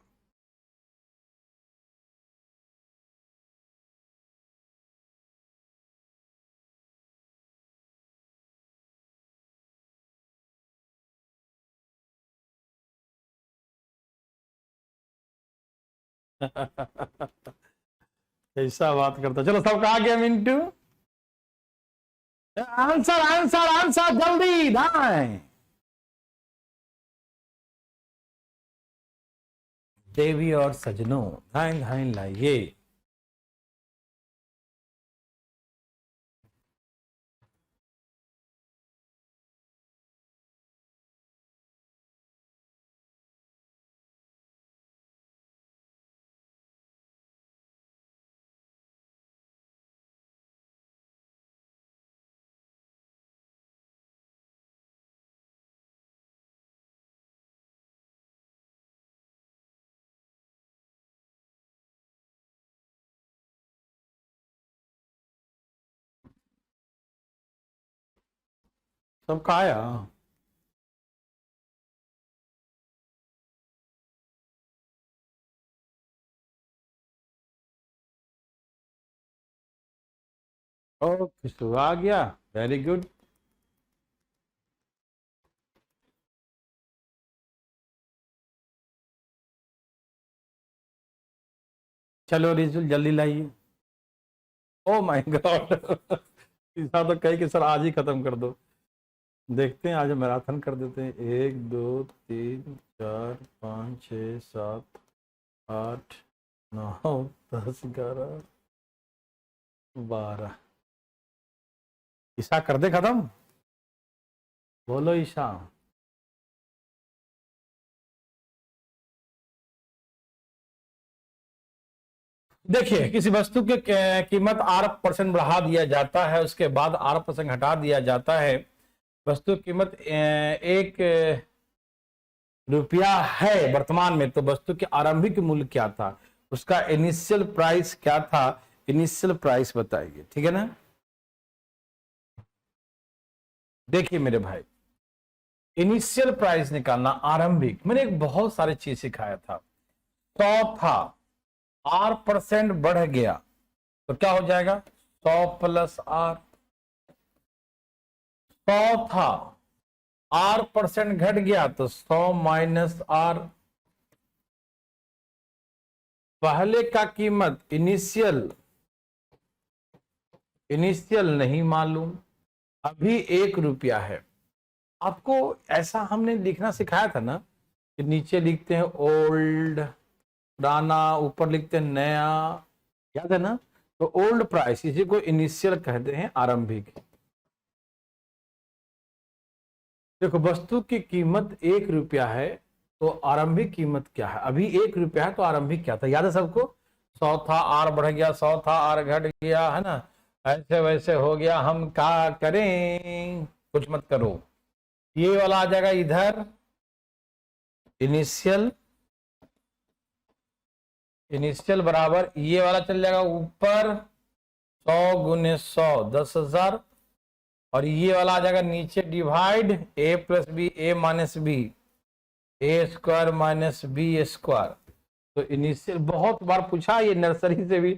कैसा बात करता, चलो सब कहा गया मिंटू, आंसर आंसर आंसर जल्दी धाए। देवी और सजनों, धाए धाए लाइए। सबका आया। ओके, तो आ गया, वेरी गुड। चलो रिजल्ट जल्दी लाइए। ओ माय गॉड, ऐसा तो कही कि सर आज ही खत्म कर दो। देखते हैं, आज मैराथन कर देते हैं। 1 2 3 4 5 6 7 8 9 10 11 12। ईशा कर दे खत्म, बोलो ईशा। देखिए, किसी वस्तु की कीमत R% बढ़ा दिया जाता है, उसके बाद R% हटा दिया जाता है। वस्तु की कीमत 1 रुपया है वर्तमान में, तो वस्तु के आरंभिक मूल्य क्या था, उसका इनिशियल प्राइस क्या था, इनिशियल प्राइस बताइए, ठीक है ना। देखिए मेरे भाई, इनिशियल प्राइस निकालना, आरंभिक, मैंने एक बहुत सारी चीज सिखाया था। 100 था, R% बढ़ गया तो क्या हो जाएगा, 100 प्लस R। 100 था, R% घट गया तो 100 माइनस R। पहले का कीमत इनिशियल, इनिशियल नहीं मालूम, अभी 1 रुपया है। आपको ऐसा हमने लिखना सिखाया था ना, कि नीचे लिखते हैं ओल्ड, पुराना, ऊपर लिखते हैं नया, याद है ना। तो ओल्ड प्राइस, इसी को इनिशियल कहते हैं, आरंभिक। देखो, वस्तु की कीमत 1 रुपया है, तो आरंभिक कीमत क्या है, अभी 1 रुपया है, तो आरंभिक क्या था, याद है सबको। 100 था, R बढ़ गया, 100 था, R घट गया, है ना, ऐसे वैसे हो गया। हम क्या करें, कुछ मत करो, ये वाला आ जाएगा इधर, इनिशियल, इनिशियल बराबर ये वाला चल जाएगा ऊपर, 100 गुने 100 10,000, और ये वाला आ जाएगा नीचे divide, A plus B, A minus B, A square minus B square. तो इनिशियल बहुत बार पूछा, ये नर्सरी से भी,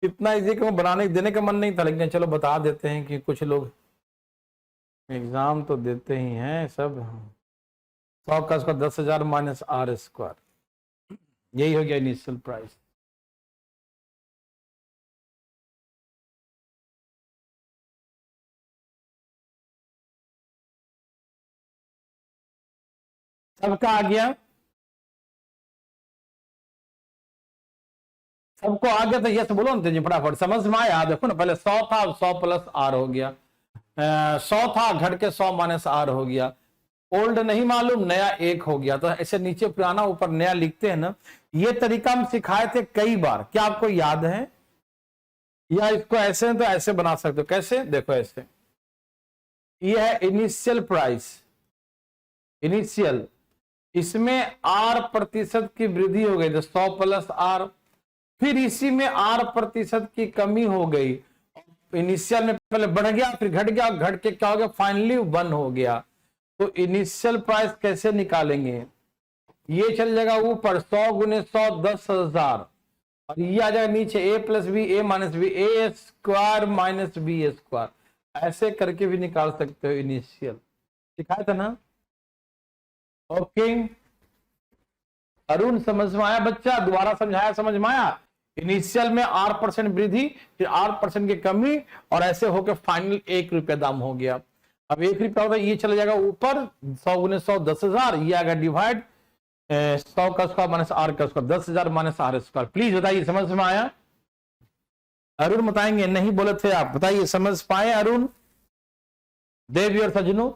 इतना इजी को बनाने देने का मन नहीं था, लेकिन चलो बता देते हैं कि कुछ लोग एग्जाम तो देते ही हैं सब। 100 का स्क्वायर 10,000 माइनस R स्क्वायर, यही हो गया इनिशियल प्राइस। सबका आ गया, सबको आ गया तो यस बोलो ना तेजी फटाफट, समझ में आया। देखो ना, पहले 100 था, 100 प्लस R हो गया, 100 था, घट के 100 माइनस R हो गया, ओल्ड नहीं मालूम, नया 1 हो गया। तो ऐसे नीचे पुराना ऊपर नया लिखते हैं ना, ये तरीका हम सिखाए थे कई बार, क्या आपको याद है। या इसको ऐसे तो ऐसे बना सकते हो, कैसे देखो ऐसे, ये है इनिशियल प्राइस, इनिशियल, इसमें R% की वृद्धि हो गई तो 100 प्लस R, फिर इसी में R% की कमी हो गई, इनिशियल में पहले बढ़ गया फिर घट गया, घट के क्या हो गया फाइनली 1 हो गया। तो इनिशियल प्राइस कैसे निकालेंगे, ये चल जाएगा ऊपर 100 गुने 100 10,000, और ये आ जाएगा नीचे A+B A square minus B square, ऐसे करके भी निकाल सकते हो इनिशियल, सिखाया था ना। ओके अरुण समझ में आया बच्चा, दोबारा समझाया, समझ में आया। इनिशियल में R% वृद्धि फिर R% की कमी और ऐसे होकर फाइनल 1 रुपया दाम हो गया। अब 1 रुपया होता है, ये चला जाएगा ऊपर 100 गुने 100 10,000, ये आएगा डिवाइड 100 का स्क्वायर माइनस R का square, 10,000 minus R square. Please बताइए समझ में आया। अरुण बताएंगे, नहीं बोले थे आप, बताइए समझ पाए अरुण, देवी और सजनों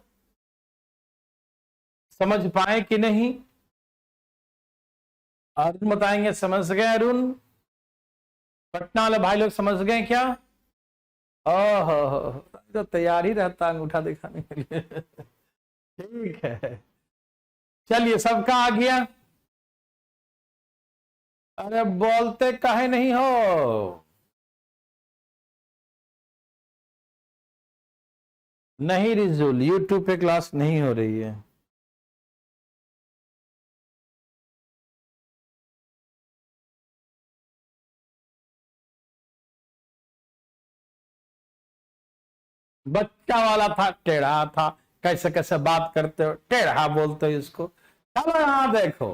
समझ पाए कि नहीं। अरुण बताएंगे समझ गए अरुण, पटना वाले भाई लोग समझ गए क्या। ओहो तो तैयार ही रहता अंगूठा दिखाने के लिए ठीक है चलिए सबका आ गया। अरे बोलते काहे नहीं हो, नहीं रिजुल यूट्यूब पे क्लास नहीं हो रही है। बच्चा वाला था, टेढ़ा था, कैसे कैसे बात करते हो, टेढ़ा बोलते हो इसको। चलो यहां देखो,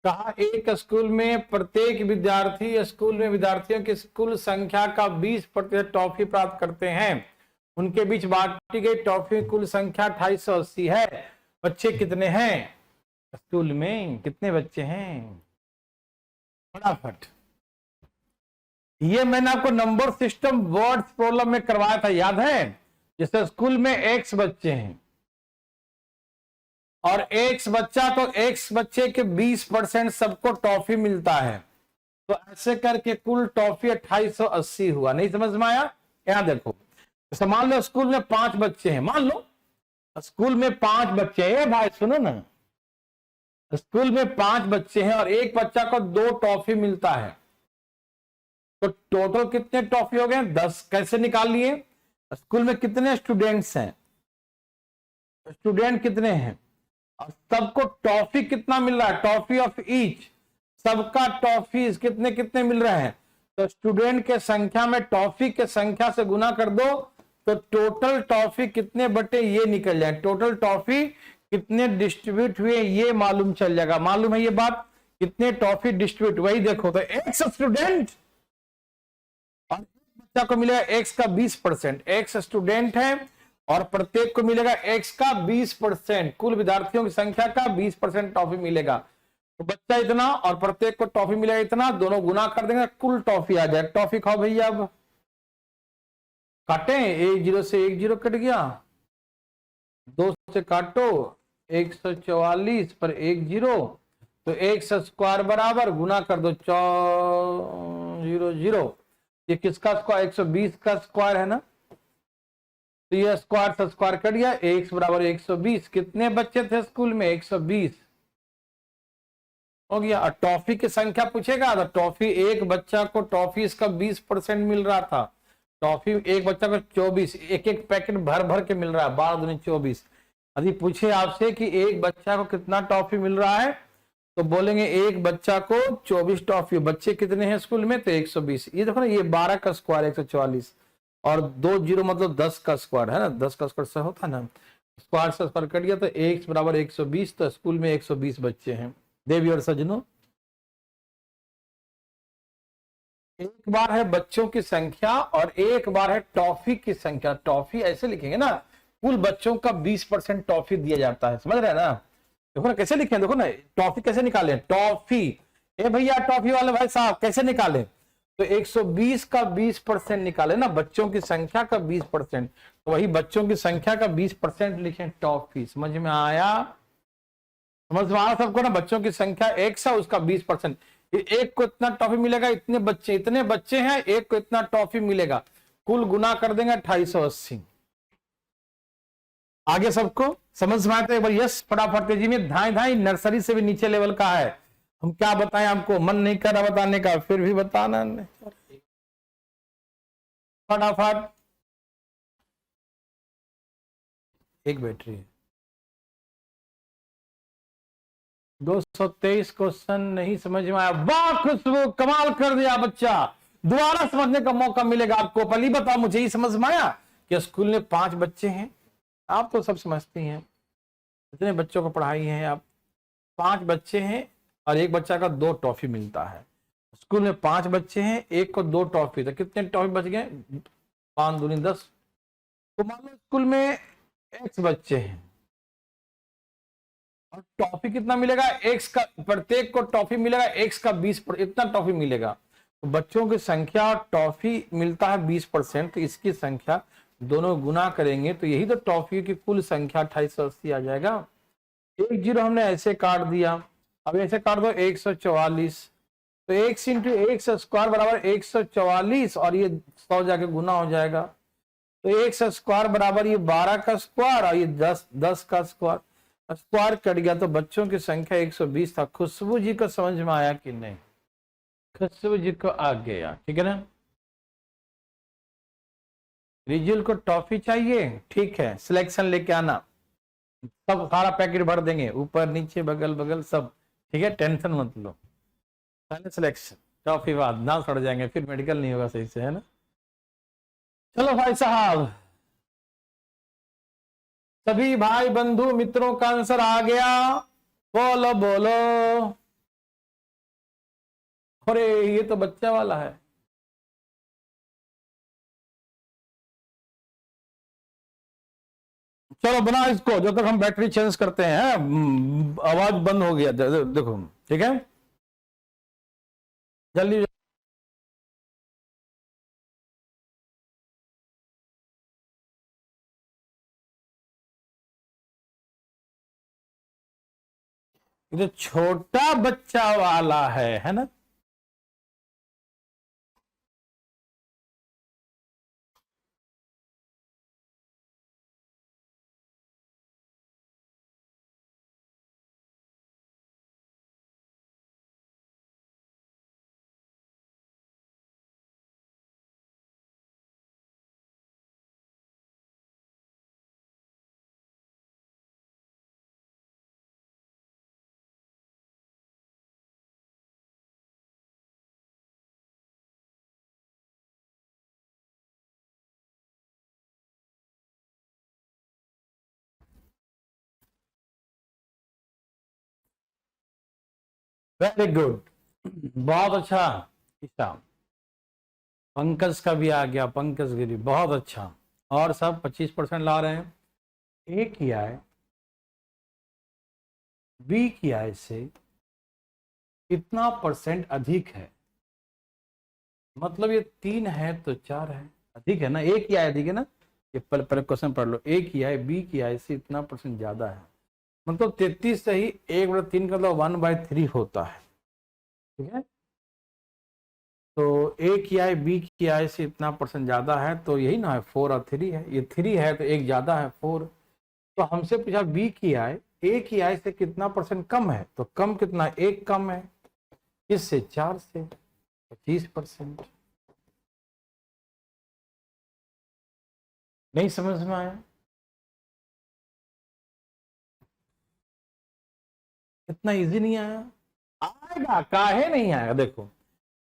कहा एक स्कूल में प्रत्येक विद्यार्थी स्कूल में विद्यार्थियों की कुल संख्या का 20% टॉफी प्राप्त करते हैं, उनके बीच बांटी गई टॉफी कुल संख्या 2880 है। बच्चे कितने हैं स्कूल में, कितने बच्चे हैं फटाफट। ये मैंने आपको नंबर सिस्टम वर्ड्स प्रॉब्लम में करवाया था, याद है। जैसे स्कूल में x बच्चे हैं और x बच्चा, तो x बच्चे के 20% सबको टॉफी मिलता है, तो ऐसे करके कुल टॉफी 2880 हुआ। नहीं समझ में आया। यहां देखो, तो मान लो स्कूल में 5 बच्चे हैं, मान लो स्कूल में 5 बच्चे हैं, भाई सुनो ना, स्कूल में 5 बच्चे हैं और एक बच्चा को 2 टॉफी मिलता है, तो टोटल कितने टॉफी हो गए 10। कैसे निकाल लिए, स्कूल में कितने स्टूडेंट्स हैं, स्टूडेंट कितने हैं और सबको टॉफी कितना मिल रहा है, टॉफी ऑफ ईच, सबका टॉफी कितने कितने मिल रहे हैं, तो स्टूडेंट के संख्या में टॉफी के संख्या से गुना कर दो, तो टोटल टॉफी कितने बटे ये निकल जाए, टोटल टॉफी कितने डिस्ट्रीब्यूट हुए ये मालूम चल जाएगा। मालूम है ये बात, कितने टॉफी डिस्ट्रीब्यूट, वही देखो, तो एक्स स्टूडेंट और बच्चा को मिलेगा एक्स का 20%, एक्स स्टूडेंट है और प्रत्येक को मिलेगा एक्स का 20%, कुल विद्यार्थियों की संख्या का 20% टॉफी मिलेगा, तो बच्चा इतना और प्रत्येक को टॉफी मिलेगा इतना, दोनों गुना कर देंगे कुल टॉफी आ जाए। टॉफी खाओ भैया, अब काटे, 1 0 से 1 0 कट गया, 2 से काटो 144 पर 1 0, तो एक्स स्क्वायर बराबर गुना कर दो 0 0, ये किसका स्क्वायर 120 का स्क्वायर है ना, तो ये स्क्वायर से स्क्वायर कट गया, एक्स बराबर 120। कितने बच्चे थे स्कूल में 120 हो गया। और टॉफी की संख्या पूछेगा तो टॉफी एक बच्चा को टॉफी इसका 20% मिल रहा था, टॉफी एक बच्चा को 24, एक एक पैकेट भर भर के मिल रहा है, 12 दूनी 24। यदि पूछे आपसे कि एक बच्चा को कितना टॉफी मिल रहा है, तो बोलेंगे एक बच्चा को 24 टॉफी। बच्चे कितने हैं स्कूल में, तो 120। ये देखो ना, ये 12 का स्क्वायर 144 और 2 0 मतलब 10 का स्क्वायर है ना, 10 का स्क्वायर से होता है ना, स्क्वायर से स्क्वायर कट गया, तो x बराबर 120, तो स्कूल में 120 बच्चे हैं। देवी और सजनों, एक बार है बच्चों की संख्या और एक बार है टॉफी की संख्या। टॉफी ऐसे लिखेंगे ना, कुल बच्चों का 20% टॉफी दिया जाता है, समझ रहे हैं ना। देखो ना कैसे लिखे, देखो ना टॉफी कैसे निकाले, टॉफी, ए भैया टॉफी वाले भाई साहब कैसे निकाले, तो 120 का 20% निकाले ना, बच्चों की संख्या का 20%, तो वही बच्चों की संख्या का 20% लिखे टॉफी। समझ में आया, समझ में आया सबको ना, बच्चों की संख्या x है उसका 20%, एक को इतना टॉफी मिलेगा, इतने बच्चे हैं, एक को इतना टॉफी मिलेगा, कुल गुना कर देंगे 2880। आगे सबको समझ में आते एक बार? यस, फटाफट तेजी में, धाई धाई नर्सरी से भी नीचे लेवल का है। हम क्या बताएं आपको, मन नहीं कर रहा बताने का, फिर भी बताना फटाफट। एक बैटरी है। 223 क्वेश्चन नहीं समझ में आया? वाह खुशबू, कमाल कर दिया बच्चा, दोबारा समझने का मौका मिलेगा आपको। पहले बताओ मुझे ही समझ में आया कि स्कूल में 5 बच्चे हैं, आप तो सब समझती हैं, इतने बच्चों को पढ़ाई है आप। 5 बच्चे हैं और एक बच्चा का 2 टॉफी मिलता है। स्कूल में 5 बच्चे हैं, एक को 2 टॉफी, तो कितने टॉफी बच गए? 5 दूनी 10। तो मान लो स्कूल में x बच्चे हैं और टॉफी कितना मिलेगा? x का, प्रत्येक को टॉफी मिलेगा x का 20, इतना टॉफी मिलेगा। तो बच्चों की संख्या टॉफी मिलता है 20%, तो इसकी संख्या दोनों गुना करेंगे तो यही तो टॉफी की कुल संख्या 2880 आ जाएगा। एक जीरो हमने ऐसे काट दिया, अब ऐसे काट दो 144, तो x इंटू एक्स स्क्वायर बराबर 144 और ये 100 जाके गुना हो जाएगा, तो एक्स स्क्वायर बराबर ये 12 का स्क्वायर और ये 10 का स्क्वायर, स्क्वायर कट गया तो बच्चों की संख्या 120 था। खुशबू जी को समझ में आया कि नहीं? खुशबू जी को आ गया, ठीक है ना? रिजुल को टॉफी चाहिए, ठीक है, सिलेक्शन लेके आना, सब सारा पैकेट भर देंगे, ऊपर नीचे बगल बगल सब, ठीक है, टेंशन मत लो। पहले सिलेक्शन, टॉफी बाद ना सड़ जाएंगे, फिर मेडिकल नहीं होगा सही से, है ना? चलो भाई साहब, सभी भाई बंधु मित्रों का आंसर आ गया, बोलो बोलो। अरे ये तो बच्चा वाला है। चलो बना इसको, जब तक हम बैटरी चेंज करते हैं। आवाज बंद हो गया, देखो, ठीक है, जल्दी। ये तो छोटा बच्चा वाला है ना? वेरी गुड, बहुत अच्छा हिसाब। पंकज का भी आ गया, पंकज गिरी, बहुत अच्छा। और सब 25% ला रहे हैं। ए की आय बी की आय से कितना परसेंट अधिक है? मतलब ये 3 है तो 4 है, अधिक है ना? ए की आय अधिक है ना? ये पहले क्वेश्चन पढ़ लो, ए की आय बी की आय से इतना परसेंट ज्यादा है, मतलब 33 से ही 1/3 का मतलब 1/3 होता है, ठीक है? तो ए की आय बी की आय से इतना परसेंट ज्यादा है, तो यही ना है, 4 और 3 है, ये 3 है तो एक ज्यादा है, 4। तो हमसे पूछा बी की आय ए की आय से कितना परसेंट कम है, तो कम कितना? एक कम है, इससे 4 से 25%। नहीं समझ में आया? इतना इजी नहीं आया? आएगा, काहे नहीं आएगा? देखो,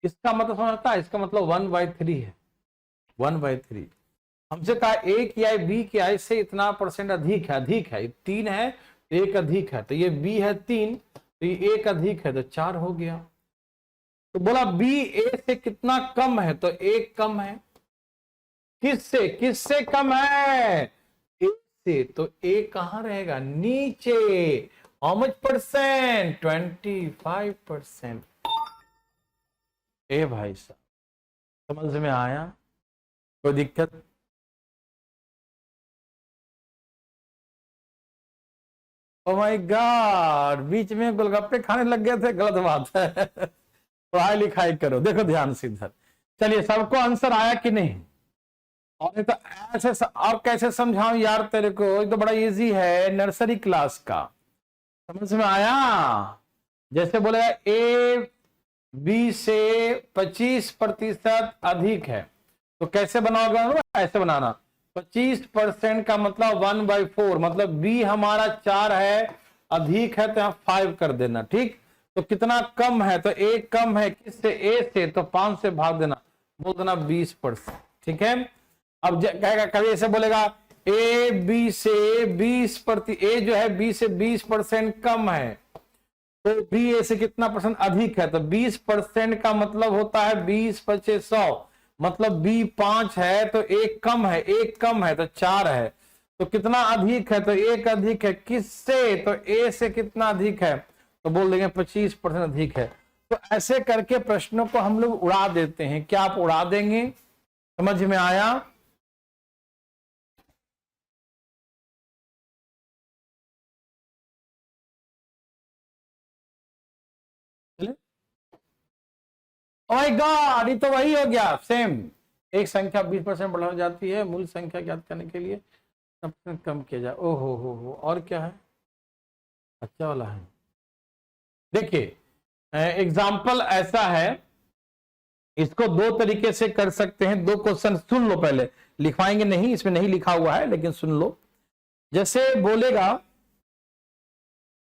इसका मतलब समझता है, इसका मतलब 1/3 है, 1/3। हमसे कहा ए की आय बी की आय से इतना परसेंट अधिक है, अधिक है, 3 है तो एक अधिक है, तो ये बी है 3, तो ये एक अधिक है तो 4 हो गया। तो बोला बी ए से कितना कम है, तो एक कम है। किससे? किससे कम है? ए से, तो ए कहां रहेगा? नीचे। How much percent? 25%। ए भाई साहब, समझ में आया? कोई दिक्कत? ओ माय गॉड, बीच में गोलगप्पे खाने लग गए थे, गलत बात है। पढ़ाई लिखाई करो। देखो ध्यान से इधर, चलिए सबको आंसर आया कि नहीं? और तो ऐसे और कैसे समझाऊं यार तेरे को, ये तो बड़ा इजी है, नर्सरी क्लास का, समझ में आया? जैसे बोलेगा ए बी से 25% अधिक है, तो कैसे बनाओगे? ऐसे बनाना, 25% का मतलब 1/4, मतलब बी हमारा 4 है, अधिक है तो यहाँ 5 कर देना, ठीक। तो कितना कम है? तो ए कम है किससे? ए से, तो 5 से भाग देना, बोल देना 20%, ठीक है। अब कहेगा, कभी ऐसे बोलेगा ए बी से 20%, ए जो है बी से 20% कम है, तो बी ए से कितना परसेंट अधिक है? तो 20% का मतलब होता है 20×5=100, मतलब बी 5 है तो एक कम है, एक कम है तो 4 है, तो कितना अधिक है? तो एक अधिक है किससे? तो ए से कितना अधिक है? तो बोल देंगे 25% अधिक है। तो ऐसे करके प्रश्नों को हम लोग उड़ा देते हैं। क्या आप उड़ा देंगे? समझ में आया? ओह गॉड, ये तो वही हो गया सेम। एक संख्या 20% बढ़ा जाती है, मूल संख्या ज्ञात करने के लिए कम किया जाए। ओहो हो, और क्या है? अच्छा वाला है। देखिए एग्जाम्पल ऐसा है, इसको दो तरीके से कर सकते हैं। दो क्वेश्चन सुन लो, पहले लिखवाएंगे नहीं, इसमें नहीं लिखा हुआ है लेकिन सुन लो। जैसे बोलेगा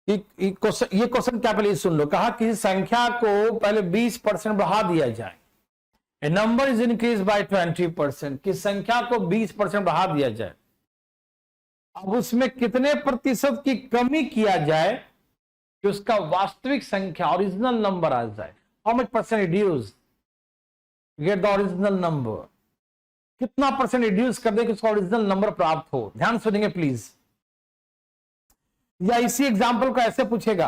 ये क्वेश्चन क्या, पहले सुन लो। कहा किसी संख्या को पहले 20% बढ़ा दिया जाए, ए नंबर इज इंक्रीज बाय 20%, किस संख्या को 20% बढ़ा दिया जाए, अब उसमें कितने प्रतिशत की कमी किया जाए कि उसका वास्तविक संख्या ओरिजिनल नंबर आ जाए? How much percent reduce get the original number, कितना परसेंट रिड्यूस कर दे कि उसका ओरिजिनल नंबर प्राप्त हो? ध्यान सुनेंगे प्लीज। या इसी एग्जाम्पल को ऐसे पूछेगा,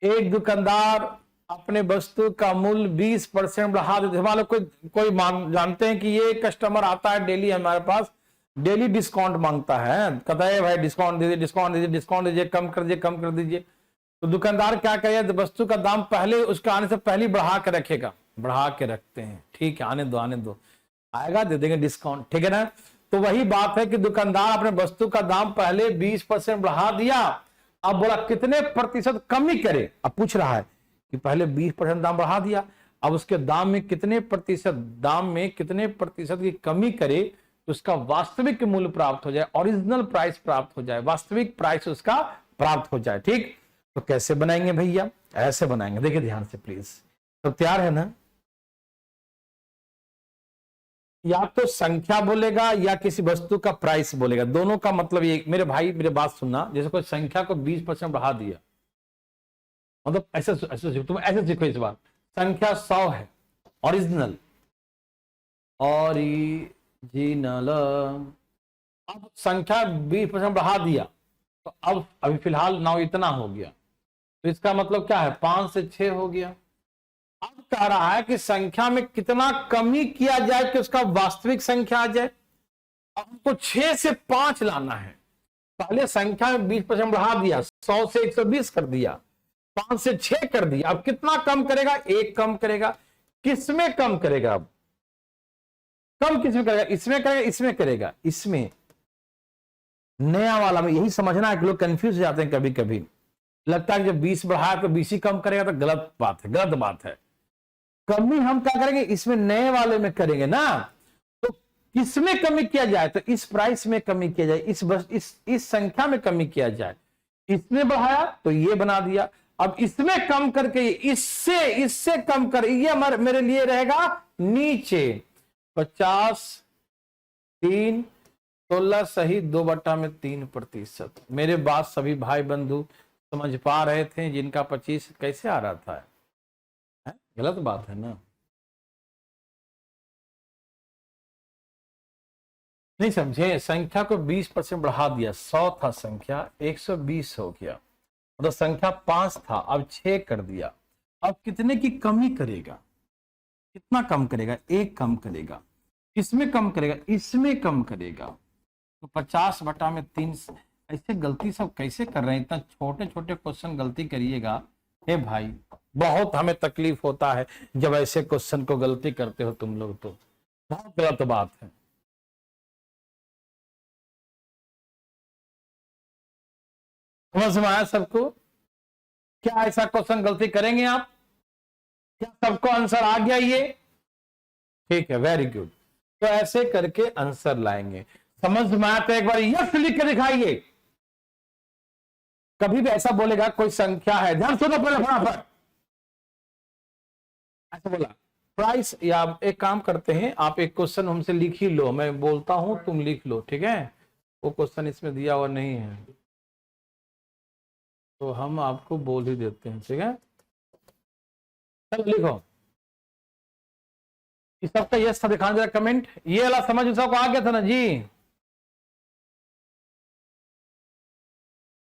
एक दुकानदार अपने वस्तु का मूल्य 20% बढ़ा देते। मान लो कोई जानते हैं कि ये कस्टमर आता है डेली हमारे पास, डेली डिस्काउंट मांगता है, कहता है भाई डिस्काउंट दीजिए, डिस्काउंट दीजिए, डिस्काउंट दीजिए, कम कर दीजिए, कम कर दीजिए। तो दुकानदार क्या करेगा? वस्तु का दाम पहले उसका आने से पहले बढ़ा के रखेगा, बढ़ा के रखते हैं, ठीक है, आने दो आने दो, आएगा दे देंगे डिस्काउंट, ठीक है ना। तो वही बात है कि दुकानदार अपने वस्तु का दाम पहले 20% बढ़ा दिया, अब बोला कितने प्रतिशत कमी करे। अब पूछ रहा है कि पहले 20% दाम बढ़ा दिया, अब उसके दाम में कितने प्रतिशत, दाम में कितने प्रतिशत की कमी करे तो उसका वास्तविक मूल्य प्राप्त हो जाए, ओरिजिनल प्राइस प्राप्त हो जाए, वास्तविक प्राइस उसका प्राप्त हो जाए, ठीक। तो कैसे बनाएंगे भैया? ऐसे बनाएंगे, देखिए ध्यान से प्लीज। तो तैयार है ना? या तो संख्या बोलेगा या किसी वस्तु का प्राइस बोलेगा, दोनों का मतलब ये। मेरे भाई मेरे बात सुनना, जैसे कोई संख्या को 20% बढ़ा दिया, मतलब ऐसे ऐसे तुम ऐसे सीखो इस बार। संख्या 100 है, ओरिजिनल, ओरिजिनल, अब संख्या 20% बढ़ा दिया, तो अब अभी फिलहाल नाउ इतना हो गया, तो इसका मतलब क्या है? 5 से 6 हो गया। अब कह रहा है कि संख्या में कितना कमी किया जाए कि उसका वास्तविक संख्या आ जाए। अब हमको 6 से 5 लाना है। पहले संख्या में 20% बढ़ा दिया, 100 से 120 कर दिया, 5 से 6 कर दिया, अब कितना कम करेगा? 1 कम करेगा। किसमें कम करेगा? अब कम किसमें करेगा? इसमें करेगा, इसमें करेगा, इसमें नया वाला में। यही समझना है कि लोग कंफ्यूज हो जाते हैं कभी कभी, लगता है कि जब 20 बढ़ाया तो 20 ही कम करेगा, तो गलत बात है, गलत बात है। कमी हम क्या करेंगे? इसमें नए वाले में करेंगे ना। तो किसमें कमी किया जाए? तो इस प्राइस में कमी किया जाए, इस संख्या में कमी किया जाए। इसमें बढ़ाया तो ये बना दिया, अब इसमें कम करके इससे इससे कम कर, ये मेरे लिए रहेगा नीचे। 50 3 16 सही 2/3%। मेरे बात सभी भाई बंधु समझ पा रहे थे? जिनका 25 कैसे आ रहा था? गलत बात है ना? नहीं समझे? संख्या को 20% बढ़ा दिया, 100 था संख्या, 120 हो गया, मतलब संख्या 5 था, अब 6 कर दिया। अब कितने की कमी करेगा? कितना कम करेगा? 1 कम करेगा। किसमें कम करेगा? इसमें कम करेगा। तो 50/3। ऐसे गलती सब कैसे कर रहे हैं? इतना छोटे छोटे क्वेश्चन गलती करिएगा, हे भाई बहुत हमें तकलीफ होता है जब ऐसे क्वेश्चन को गलती करते हो तुम लोग, तो बहुत गलत बात है। समझ में आया सबको? क्या ऐसा क्वेश्चन गलती करेंगे आप? क्या सबको आंसर आ गया ये? ठीक है, वेरी गुड। तो ऐसे करके आंसर लाएंगे। समझ में आया तो एक बार यस लिख के दिखाइए। कभी भी ऐसा बोलेगा कोई संख्या है, ध्यान सुनो पहले फटाफट, ऐसा बोला प्राइस, या एक काम करते हैं, आप एक क्वेश्चन हमसे लिख ही लो, मैं बोलता हूं तुम लिख लो, ठीक है? वो क्वेश्चन इसमें दिया हुआ नहीं है तो हम आपको बोल ही देते हैं, ठीक है? चलो लिखो। इस सबका यस था, दिखाना जरा कमेंट। ये वाला समझ सबको आ गया था ना जी?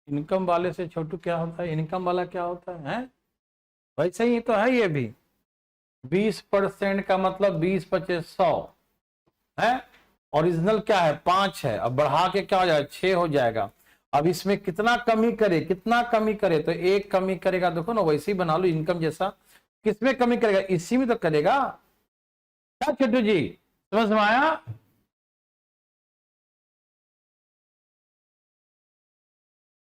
इनकम वाले से छोटू क्या होता है? इनकम वाला क्या होता है? वैसे ही तो है ये भी। 20% का मतलब 20 25 100 है। ओरिजिनल क्या है? 5 है। अब बढ़ा के क्या हो जाएगा? 6 हो जाएगा। अब इसमें कितना कमी करे, कितना कमी करे? तो एक कमी करेगा, देखो ना वैसे ही बना लो इनकम जैसा। किसमें कमी करेगा? इसी में तो करेगा। क्या छोटू जी, समझ में आया?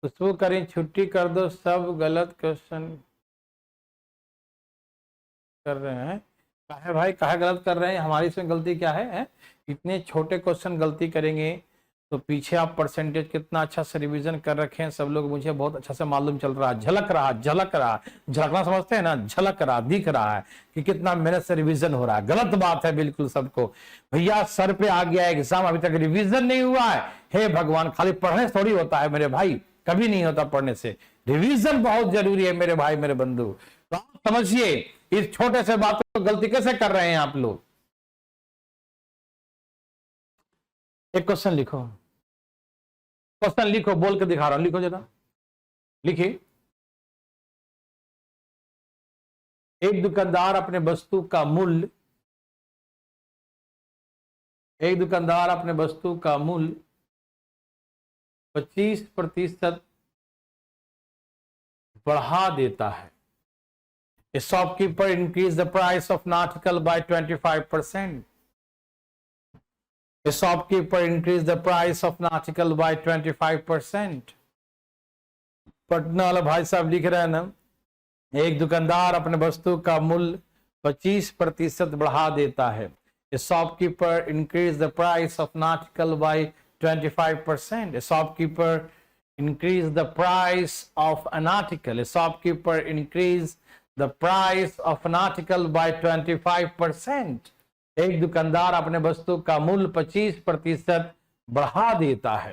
उसको करें, छुट्टी कर दो, सब गलत क्वेश्चन कर रहे हैं। काहे भाई, काहे गलत कर रहे हैं? हमारी इसमें गलती क्या है? इतने छोटे क्वेश्चन गलती करेंगे तो पीछे आप परसेंटेज कितना अच्छा से रिवीजन कर रखे हैं सब लोग, मुझे बहुत अच्छा से मालूम चल रहा है, झलक रहा, झलक रहा, झलकना समझते हैं ना, झलक रहा, दिख रहा है कि कितना मेहनत से रिवीजन हो रहा है। गलत बात है बिल्कुल सबको। भैया सर पे आ गया एग्जाम, अभी तक रिवीजन नहीं हुआ है। हे भगवान, खाली पढ़ने थोड़ी होता है मेरे भाई, कभी नहीं होता पढ़ने से। रिवीजन बहुत जरूरी है मेरे भाई मेरे बंधु। तो आप समझिए इस छोटे से बात को गलती कैसे कर रहे हैं आप लोग। एक क्वेश्चन लिखो, क्वेश्चन लिखो, बोल के दिखा रहा हूं, लिखो जरा, लिखिए। एक दुकानदार अपने वस्तु का मूल्य, एक दुकानदार अपने वस्तु का मूल्य 25% बढ़ा देता है। A shopkeeper increased the price of an article by 25%. A shopkeeper increased the price of an article by 25%. Patna वाला भाई साहब लिख रहे हैं ना, एक दुकानदार अपने वस्तु का मूल्य 25% बढ़ा देता है। A shopkeeper increased the price of an article by 25%. A shopkeeper increased the price of an article. A shopkeeper increased the price of an article by 25%. एक दुकानदार अपने वस्तु का मूल्य 25% बढ़ा देता है।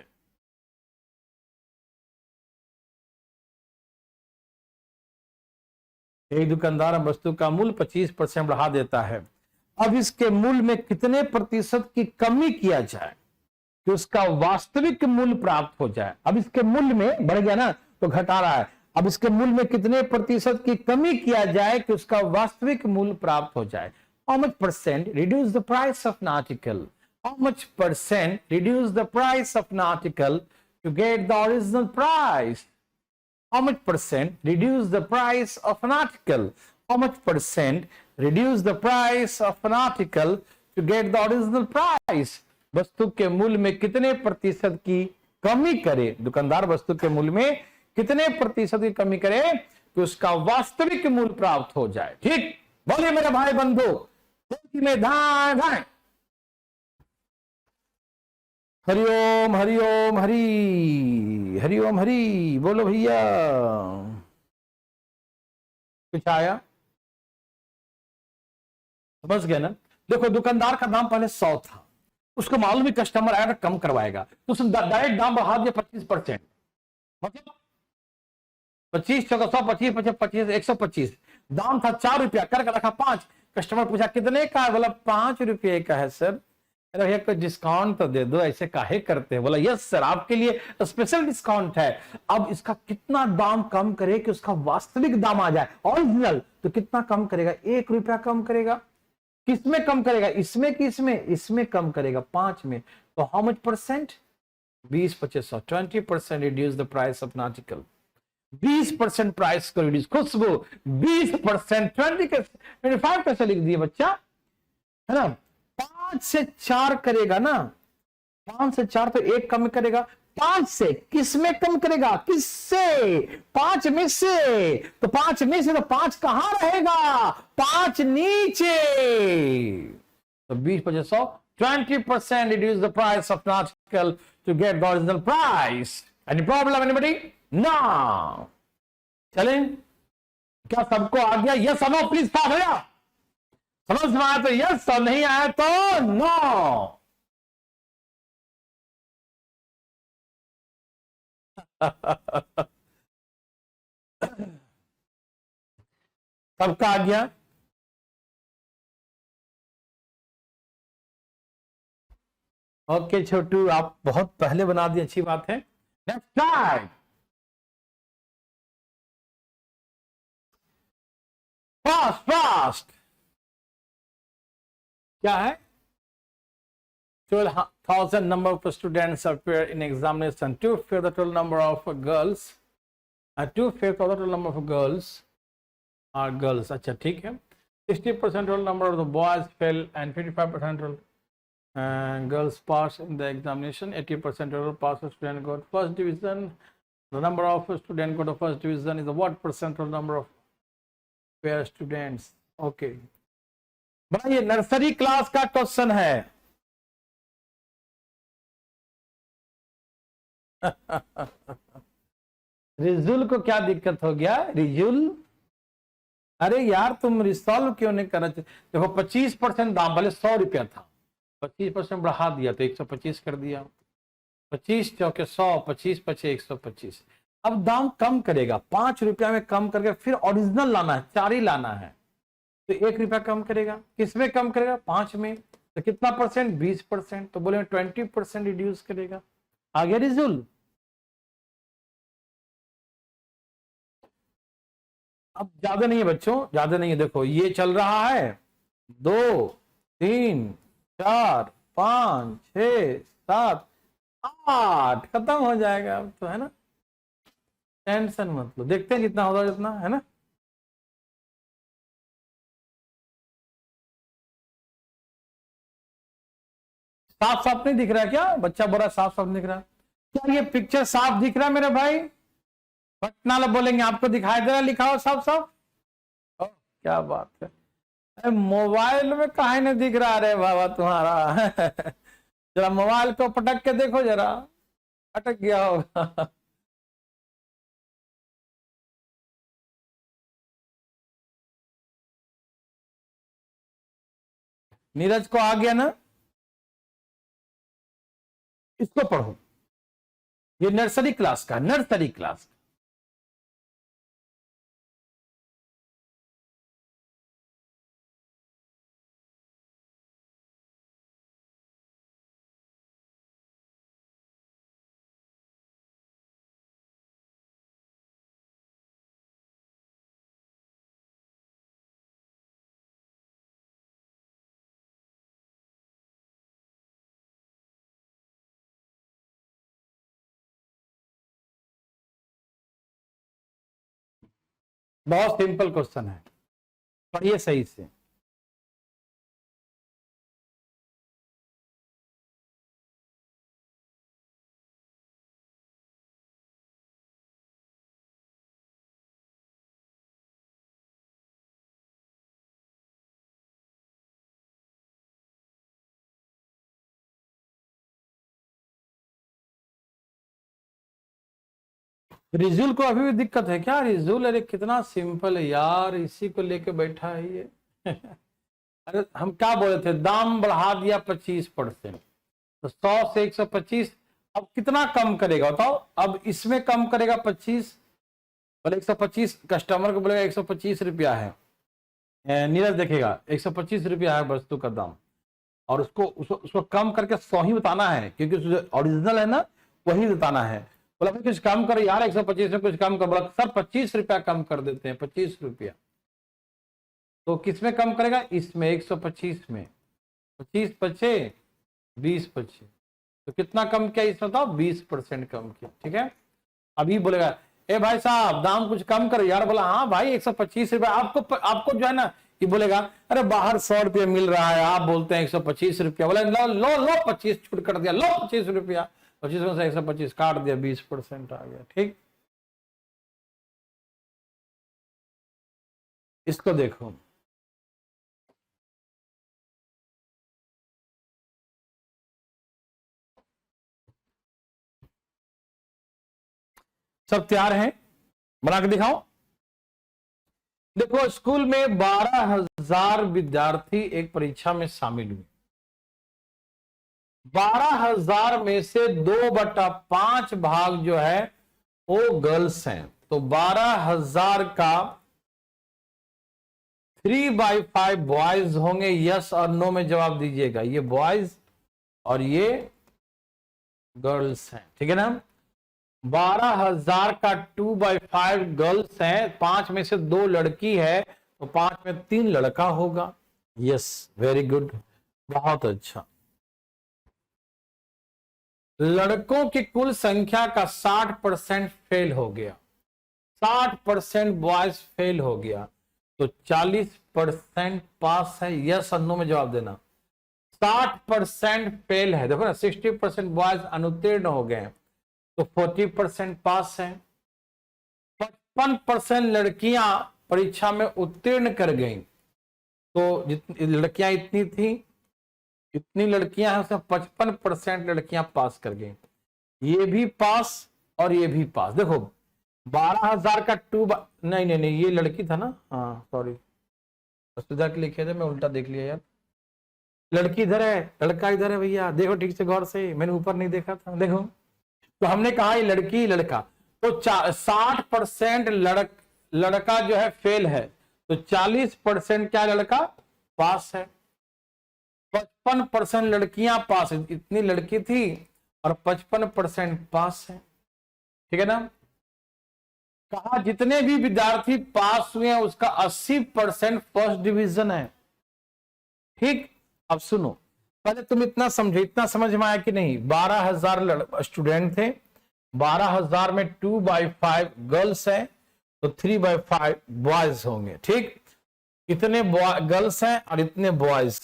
एक दुकानदार वस्तु का मूल्य 25% बढ़ा देता है। अब इसके मूल्य में कितने प्रतिशत की कमी किया जाए कि उसका वास्तविक मूल्य प्राप्त हो जाए? अब इसके मूल्य में बढ़ गया ना तो घटा रहा है। अब इसके मूल्य में कितने प्रतिशत की कमी किया जाए कि उसका वास्तविक मूल्य प्राप्त हो जाए? How much percent reduce the price of an article? How much percent reduce the price of an article to get the original price? How much percent reduce the price of an article? How much percent reduce the price of an article to get the original price? वस्तु के मूल्य में कितने प्रतिशत की कमी करे, दुकानदार वस्तु के मूल्य में कितने प्रतिशत की कमी करे कि उसका वास्तविक मूल्य प्राप्त हो जाए? ठीक, बोलिए मेरे भाई बंधु, में धान धान। हरिओम हरिओम हरि, हरिओम हरि, बोलो भैया। कुछ आया? समझ गए ना? देखो दुकानदार का दाम पहले 100 था, उसको मालूम भी कस्टमर आएगा कम करवाएगा, तो उसने डायरेक्ट दाम बढ़ा दिया 25%। मतलब 25 100 25 25 25 125। दाम था 4 रुपया, करके रखा 5। कस्टमर पूछा कितने का है? बोला 5 रुपये का है सर। अरे भैया कोई डिस्काउंट तो दे दो, ऐसे काहे करते हैं? बोला यस सर, आपके लिए स्पेशल डिस्काउंट है। अब इसका कितना दाम कम करे कि उसका वास्तविक दाम आ जाए ओरिजिनल? तो कितना कम करेगा? 1 रुपया कम करेगा। किसमें कम करेगा? इसमें कि इसमें? इसमें कम करेगा, 5 में। तो how much percent? 20 25 100, 20% reduce the price of an article. 20% price को रिड्यूस। खुशबू 20%, 25 कैसे लिख दिए बच्चा, है ना। 5 से 4 करेगा ना, 5 से 4 तो 1 कम करेगा। 5 से किस में कम करेगा, किससे, 5 में से। तो 5 में से तो 5 कहां रहेगा, 5 नीचे। तो 20% 20% reduce the price of an article to get the original price. Any problem, anybody? No. चलें, क्या सबको आ गया? यस और नो प्लीज स्टार्ट हो गया। समझ में आया तो यस, और नहीं आया तो नो। सबका आ गया। ओके छोटू, आप बहुत पहले बना दिए, अच्छी बात है। Next time fast fast. क्या है? 12,000 number of students appear in examination. 2/5 the total number of girls, 2/5 of the total number of girls are girls. अच्छा ठीक है। 60% total number of the boys fail and 55% girls pass in the examination. 80% total pass student got first division. The number of students got the first division is the what percent total number of pair students? Okay, बड़ा ये nursery class का question है। रिजुल को क्या दिक्कत हो गया? रिजुल, अरे यार तुम रिसॉल्व क्यों नहीं करना? देखो 25% दाम, भले 100 रुपया था, 25% बढ़ा दिया तो 125 कर दिया। 25 चौके 100, 25 पचे 125। अब दाम कम करेगा, 5 रुपया में कम करके फिर ओरिजिनल लाना है, 4 ही लाना है, तो 1 रुपया कम करेगा। किसमें कम करेगा? 5 में। तो कितना परसेंट? 20%। तो बोले 20% रिड्यूस करेगा। आ गया रिजुल? अब ज्यादा नहीं है बच्चों, ज्यादा नहीं है। देखो ये चल रहा है 2 3 4 5 6 7 8, खत्म हो जाएगा अब तो, है ना। टेंशन मत लो, देखते हैं जितना होगा जितना, है ना। साफ साफ नहीं दिख रहा क्या? बच्चा बोला साफ साफ दिख रहा। क्या ये पिक्चर साफ दिख रहा है मेरे भाई? पटना लो बोलेंगे आपको दिखाई दे रहा, लिखा हो साफ साफ। क्या बात है, मोबाइल में काहे नहीं दिख रहा रे बाबा तुम्हारा? जरा मोबाइल को पटक के देखो जरा, अटक गया होगा। नीरज को आ गया ना? इसको पढ़ो, ये नर्सरी क्लास का, नर्सरी क्लास। बहुत सिंपल क्वेश्चन है, पढ़िए सही से। रिजुल को अभी भी दिक्कत है क्या? रिजुल, अरे कितना सिंपल है यार, इसी को लेके बैठा है ये। अरे हम क्या बोले थे, दाम बढ़ा दिया 25%, तो 100 से 125। अब कितना कम करेगा बताओ? अब इसमें कम करेगा 25, बोले 125, कस्टमर को बोलेगा 125 रुपया है, नीरज देखेगा 125 रुपया है वस्तु का दाम, और उसको कम करके 100 ही बताना है, क्योंकि ओरिजिनल है ना, वही बताना है। बोला भाई कुछ कम करो यार, 125 में कुछ कम कर। बोला सर 25 रुपया कम कर देते हैं, 25 रुपया। तो किसमें कम करेगा? इसमें 125 में। 25 बचे 20 बचे, तो कितना कम किया इसमें? बताओ 20% कम किया, ठीक है। अभी बोलेगा ए भाई साहब दाम कुछ कम करो यार। बोला हाँ भाई 125 रुपया। आपको जो है ना ये बोलेगा अरे बाहर 100 रुपया मिल रहा है, आप बोलते हैं 125 रुपया। बोले लो लो लो 25 छूट कर दिया, लो 25 रुपया। 25 में से 125 काट दिया, 20% आ गया। ठीक, इसको देखो, सब तैयार हैं, बना के दिखाओ। देखो स्कूल में 12,000 विद्यार्थी एक परीक्षा में शामिल हुए। 12,000 में से 2/5 भाग जो है वो गर्ल्स हैं। तो 12,000 का 3/5 बॉयज होंगे। यस और नो में जवाब दीजिएगा। ये बॉयज और ये गर्ल्स हैं, ठीक है ना। 12,000 का 2/5 गर्ल्स है, 5 में से 2 लड़की है, तो 5 में 3 लड़का होगा। यस, वेरी गुड, बहुत अच्छा। लड़कों की कुल संख्या का 60% फेल हो गया। 60% बॉयज फेल हो गया, तो 40% पास है। यस और नो में जवाब देना। 60% फेल है, देखो ना, 60% बॉयज अनुत्तीर्ण हो गए, तो 40% पास है। 55% लड़कियां परीक्षा में उत्तीर्ण कर गईं, तो जितनी लड़कियां इतनी थी, इतनी लड़कियां हैं, उसमें 55% लड़कियां पास कर गईं। ये भी पास और ये भी पास। देखो 12,000 का नहीं नहीं नहीं, ये लड़की था ना, हाँ सॉरी, वसुधा के लिखे थे, मैं उल्टा देख लिया यार। लड़की इधर है, लड़का इधर है भैया, देखो ठीक से गौर से, मैंने ऊपर नहीं देखा था, देखो। तो हमने कहा ये लड़की लड़का, तो 60% लड़का जो है फेल है, तो 40% क्या लड़का पास है। 55% लड़कियां पास है, इतनी लड़की थी और 55% पास है, ठीक है ना। कहा जितने भी विद्यार्थी पास हुए हैं उसका 80% फर्स्ट डिवीजन है। ठीक, अब सुनो, पहले तुम इतना समझो, इतना समझ में आया कि नहीं। 12,000 स्टूडेंट थे, 12,000 में 2/5 गर्ल्स है, तो 3/5 बॉयज होंगे। ठीक, इतने गर्ल्स हैं और इतने बॉयज।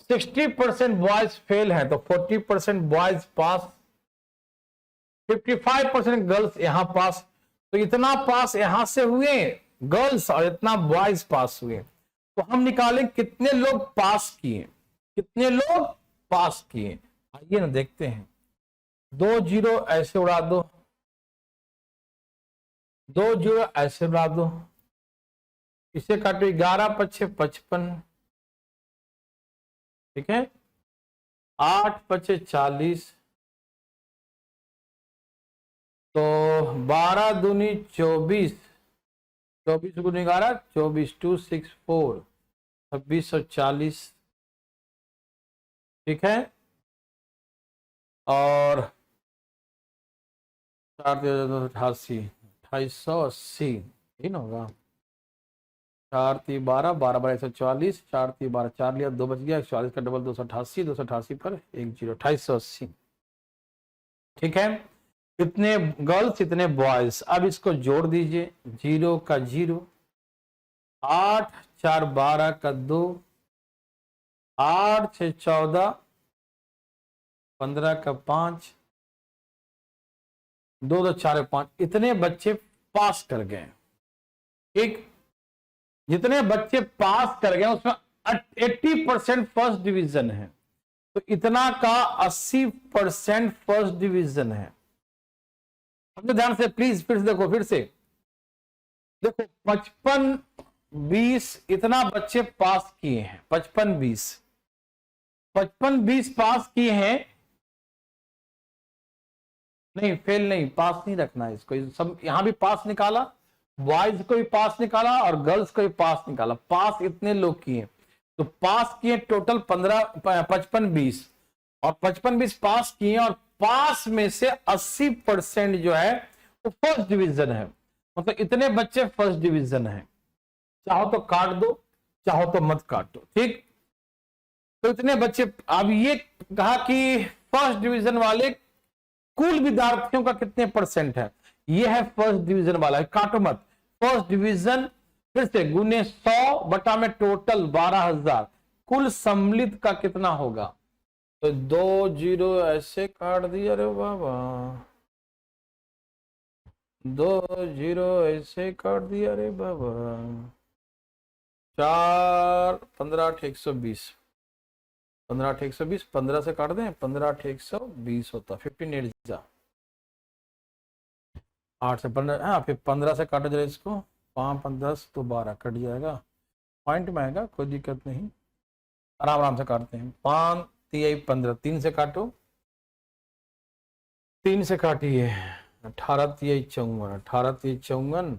60% बॉयज फेल है, तो 40% बॉयज पास, 55% गर्ल्स यहां पास। तो इतना पास यहां से हुए गर्ल्स और इतना बॉयज पास हुए, तो हम निकालें कितने लोग पास किए, कितने लोग पास किए। आइए ना देखते हैं। 2 जीरो ऐसे उड़ा दो, 2 जीरो ऐसे उड़ा दो, इसे काटो, 11 पछे 55, ठीक है, 8 पछे 40, तो 12 दूनी 24, 24 गुनी 11, 24 264, 2640, ठीक है। और 4,288, 2880, ही ना होगा। 4 3 12, 12 12 144, 4 3 12 4 लिया, 2 बच गया, 140 का डबल 288, 288 पर 10, 2880, ठीक है। इतने गर्ल्स इतने बॉयज। अब इसको जोड़ दीजिए, 0 का 0, 8 4 12 का 2, 8 6 14, 15 का 5, 2 2 4 5, इतने बच्चे पास कर गए। ठीक, जितने बच्चे पास कर गए उसमें 80% फर्स्ट डिवीजन है, तो इतना का 80% फर्स्ट डिवीजन है। समझो ध्यान से प्लीज, फिर से देखो, फिर से देखो, 55 20 इतना बच्चे पास किए हैं, 55 20 पास किए हैं। नहीं फेल नहीं, पास नहीं रखना है इसको, सब यहां भी पास निकाला, बॉयज को भी पास निकाला और गर्ल्स को भी पास निकाला। पास इतने लोग किए, तो पास किए टोटल 55 20, और 55 20 पास किए, और पास में से 80% जो है वो फर्स्ट डिवीजन है, मतलब इतने बच्चे फर्स्ट डिवीजन है। चाहो तो काट दो, चाहो तो मत काटो। ठीक, तो इतने बच्चे। अब ये कहा कि फर्स्ट डिवीजन वाले कुल विद्यार्थियों का कितने परसेंट है, ये है फर्स्ट डिवीजन वाला, काटो मत। फर्स्ट डिवीजन फिर से गुने 100 बटा में टोटल 12,000, कुल सम्मिलित का कितना होगा? तो 2 जीरो ऐसे काट दिया रे बाबा, 2 जीरो ऐसे काट दिया रे बाबा। 4 15 8 120, 15 8 120, 15 से काट दें, 15 8 120 होता, 15 8 8 से 15, हाँ फिर 15 से काटो जरा इसको, 5 5 10 तो 12 कट जाएगा, पॉइंट में आएगा, कोई दिक्कत नहीं, आराम आराम से काटते हैं। 5 3 15, 3 से काटो, 3 से काटिए, 18 3 54, 18 3 54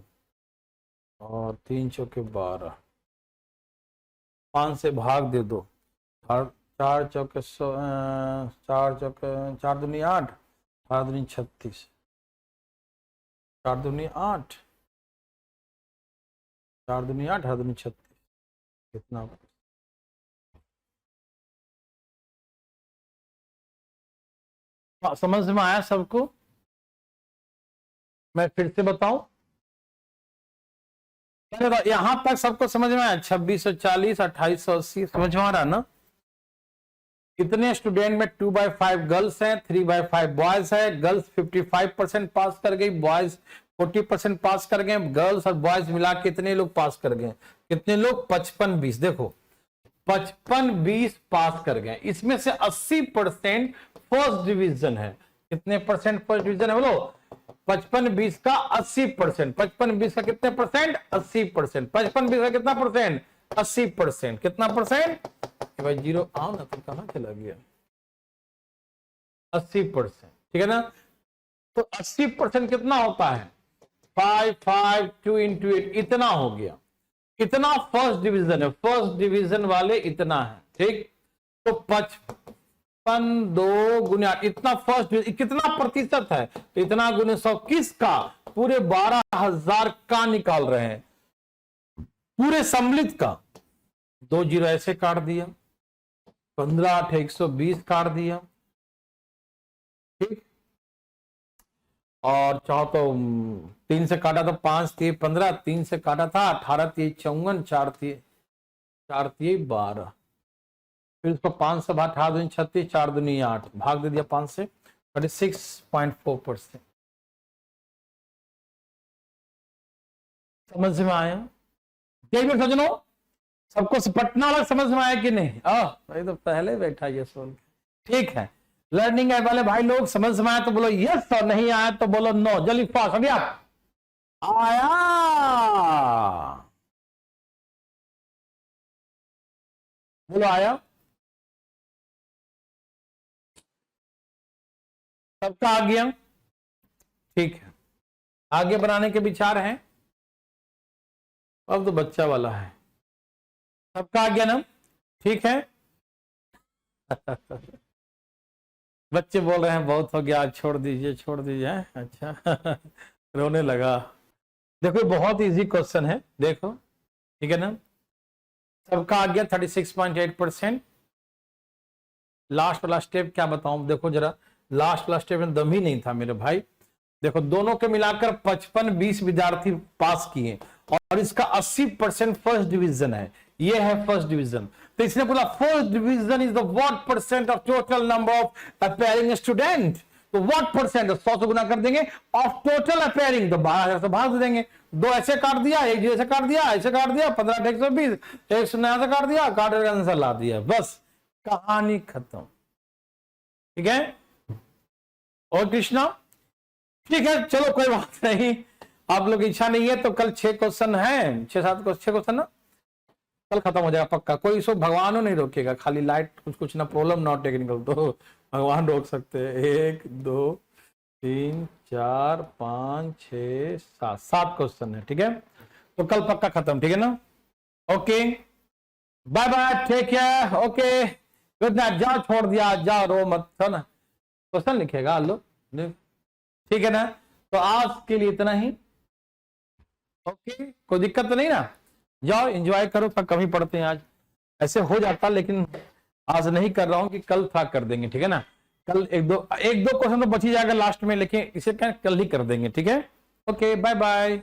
और 3 चौके 12, 5 से भाग दे दो, 4 चौके 4 चौके 4 दूनी 8, 18 दूनी 36, 4 दूनी 8, 4 दूनी 8, 18 दूनी 36, कितना? समझ में आया सबको? मैं फिर से बताऊं, यहां तक सबको समझ में आया? 2640, 2880 समझ में आ रहा ना? कितने स्टूडेंट में 2/5 गर्ल्स हैं, 3/5 बॉयज है। गर्ल्स 55% पास कर गई, बॉयज 40% पास कर गए। गर्ल्स और बॉयज मिला कितने लोग पास कर गए? कितने लोग? 55-20। देखो 55-20 पास कर गए, इसमें से 80% फर्स्ट डिवीजन है। कितने परसेंट फर्स्ट डिवीजन है बोलो? 55-20 का 80%। 55-20 का कितने परसेंट? 80%। 55-20 का कितना परसेंट? 80%। कितना परसेंट? भाई जीरो आओ ना, तो कहां चला गया? 80%, ठीक है ना? तो 80% कितना होता है? 5 5 2 × 8, इतना हो गया। इतना फर्स्ट डिवीजन है, फर्स्ट डिवीजन वाले इतना है, ठीक? तो 55 2 गुने 8, इतना फर्स्ट डिवीजन, कितना प्रतिशत है? तो इतना गुने 100, किसका? पूरे 12,000 का निकाल रहे हैं, पूरे सम्मिलित का। 2 जीरो ऐसे काट दिया, 15 8 120 काट दिया, ठीक? और चाहो तो 3 से काटा तो 5 3 15, 3 से काटा था 18 3 54, 4 3 12, फिर उसको 5 से भाग, 18 दूनी 36, 4 दूनी 8, भाग दे दिया 5 से, 36.4%। समझ में आया? सजनो सबको पटना वाला समझ में आया कि नहीं? भाई तो पहले बैठा ये सोल, ठीक है। लर्निंग ऐप वाले भाई लोग समझ में आया तो बोलो यस, और नहीं आया तो बोलो नो। जल्दी फास्ट हो गया, आया बोलो, आया सबका आ गया, ठीक है। आगे बनाने के विचार हैं, अब तो बच्चा वाला है, सबका आ गया ना? ठीक है। बच्चे बोल रहे हैं बहुत हो गया, छोड़ दीजिए छोड़ दीजिए। अच्छा रोने लगा। देखो बहुत इजी क्वेश्चन है, देखो, ठीक है ना? सबका आ गया 36.8%। लास्ट वाला स्टेप क्या बताऊं? देखो जरा, लास्ट वाला स्टेप में दम ही नहीं था मेरे भाई। देखो दोनों के मिलाकर 55-20 विद्यार्थी पास किए, और इसका 80% फर्स्ट डिवीजन है। ये है फर्स्ट डिवीजन। तो इसने बोला first division is the what percent of total number of appearing student. तो व्हाट परसेंट, 100 से गुना कर देंगे, ऑफ टोटल अपेयरिंग, तो 12,000 से भाग देंगे। 2 ऐसे काट दिया, 1 ऐसे काट दिया, ऐसे काट दिया, 15 120, 1 नया से काट दिया, काट आंसर ला दिया, बस कहानी खत्म। ठीक है? और कृष्णा, ठीक है चलो कोई बात नहीं, आप लोग इच्छा नहीं है तो कल 6 क्वेश्चन है, 6-7 क्वेश्चन ना, कल खत्म हो जाएगा पक्का। कोई इसको भगवान नहीं रोकेगा, खाली लाइट कुछ ना प्रॉब्लम, नॉट टेक्निकल, तो भगवान रोक सकते हैं। 1 2 3 4 5 6 7 क्वेश्चन है, ठीक है? तो कल पक्का खत्म, ठीक है ना? Okay bye bye, take care, okay good night. जाओ छोड़ दिया, जाओ रो मत, है ना? क्वेश्चन लिखेगा लो, ठीक है ना? तो आज के लिए इतना ही, ओके कोई दिक्कत तो नहीं ना? जाओ एंजॉय करो, कम ही पढ़ते हैं आज, ऐसे हो जाता, लेकिन आज नहीं कर रहा हूं कि कल था कर देंगे, ठीक है ना? कल एक दो क्वेश्चन तो बच ही जाएगा लास्ट में, लेकिन इसे क्या कल ही कर देंगे, ठीक है? Okay, bye bye.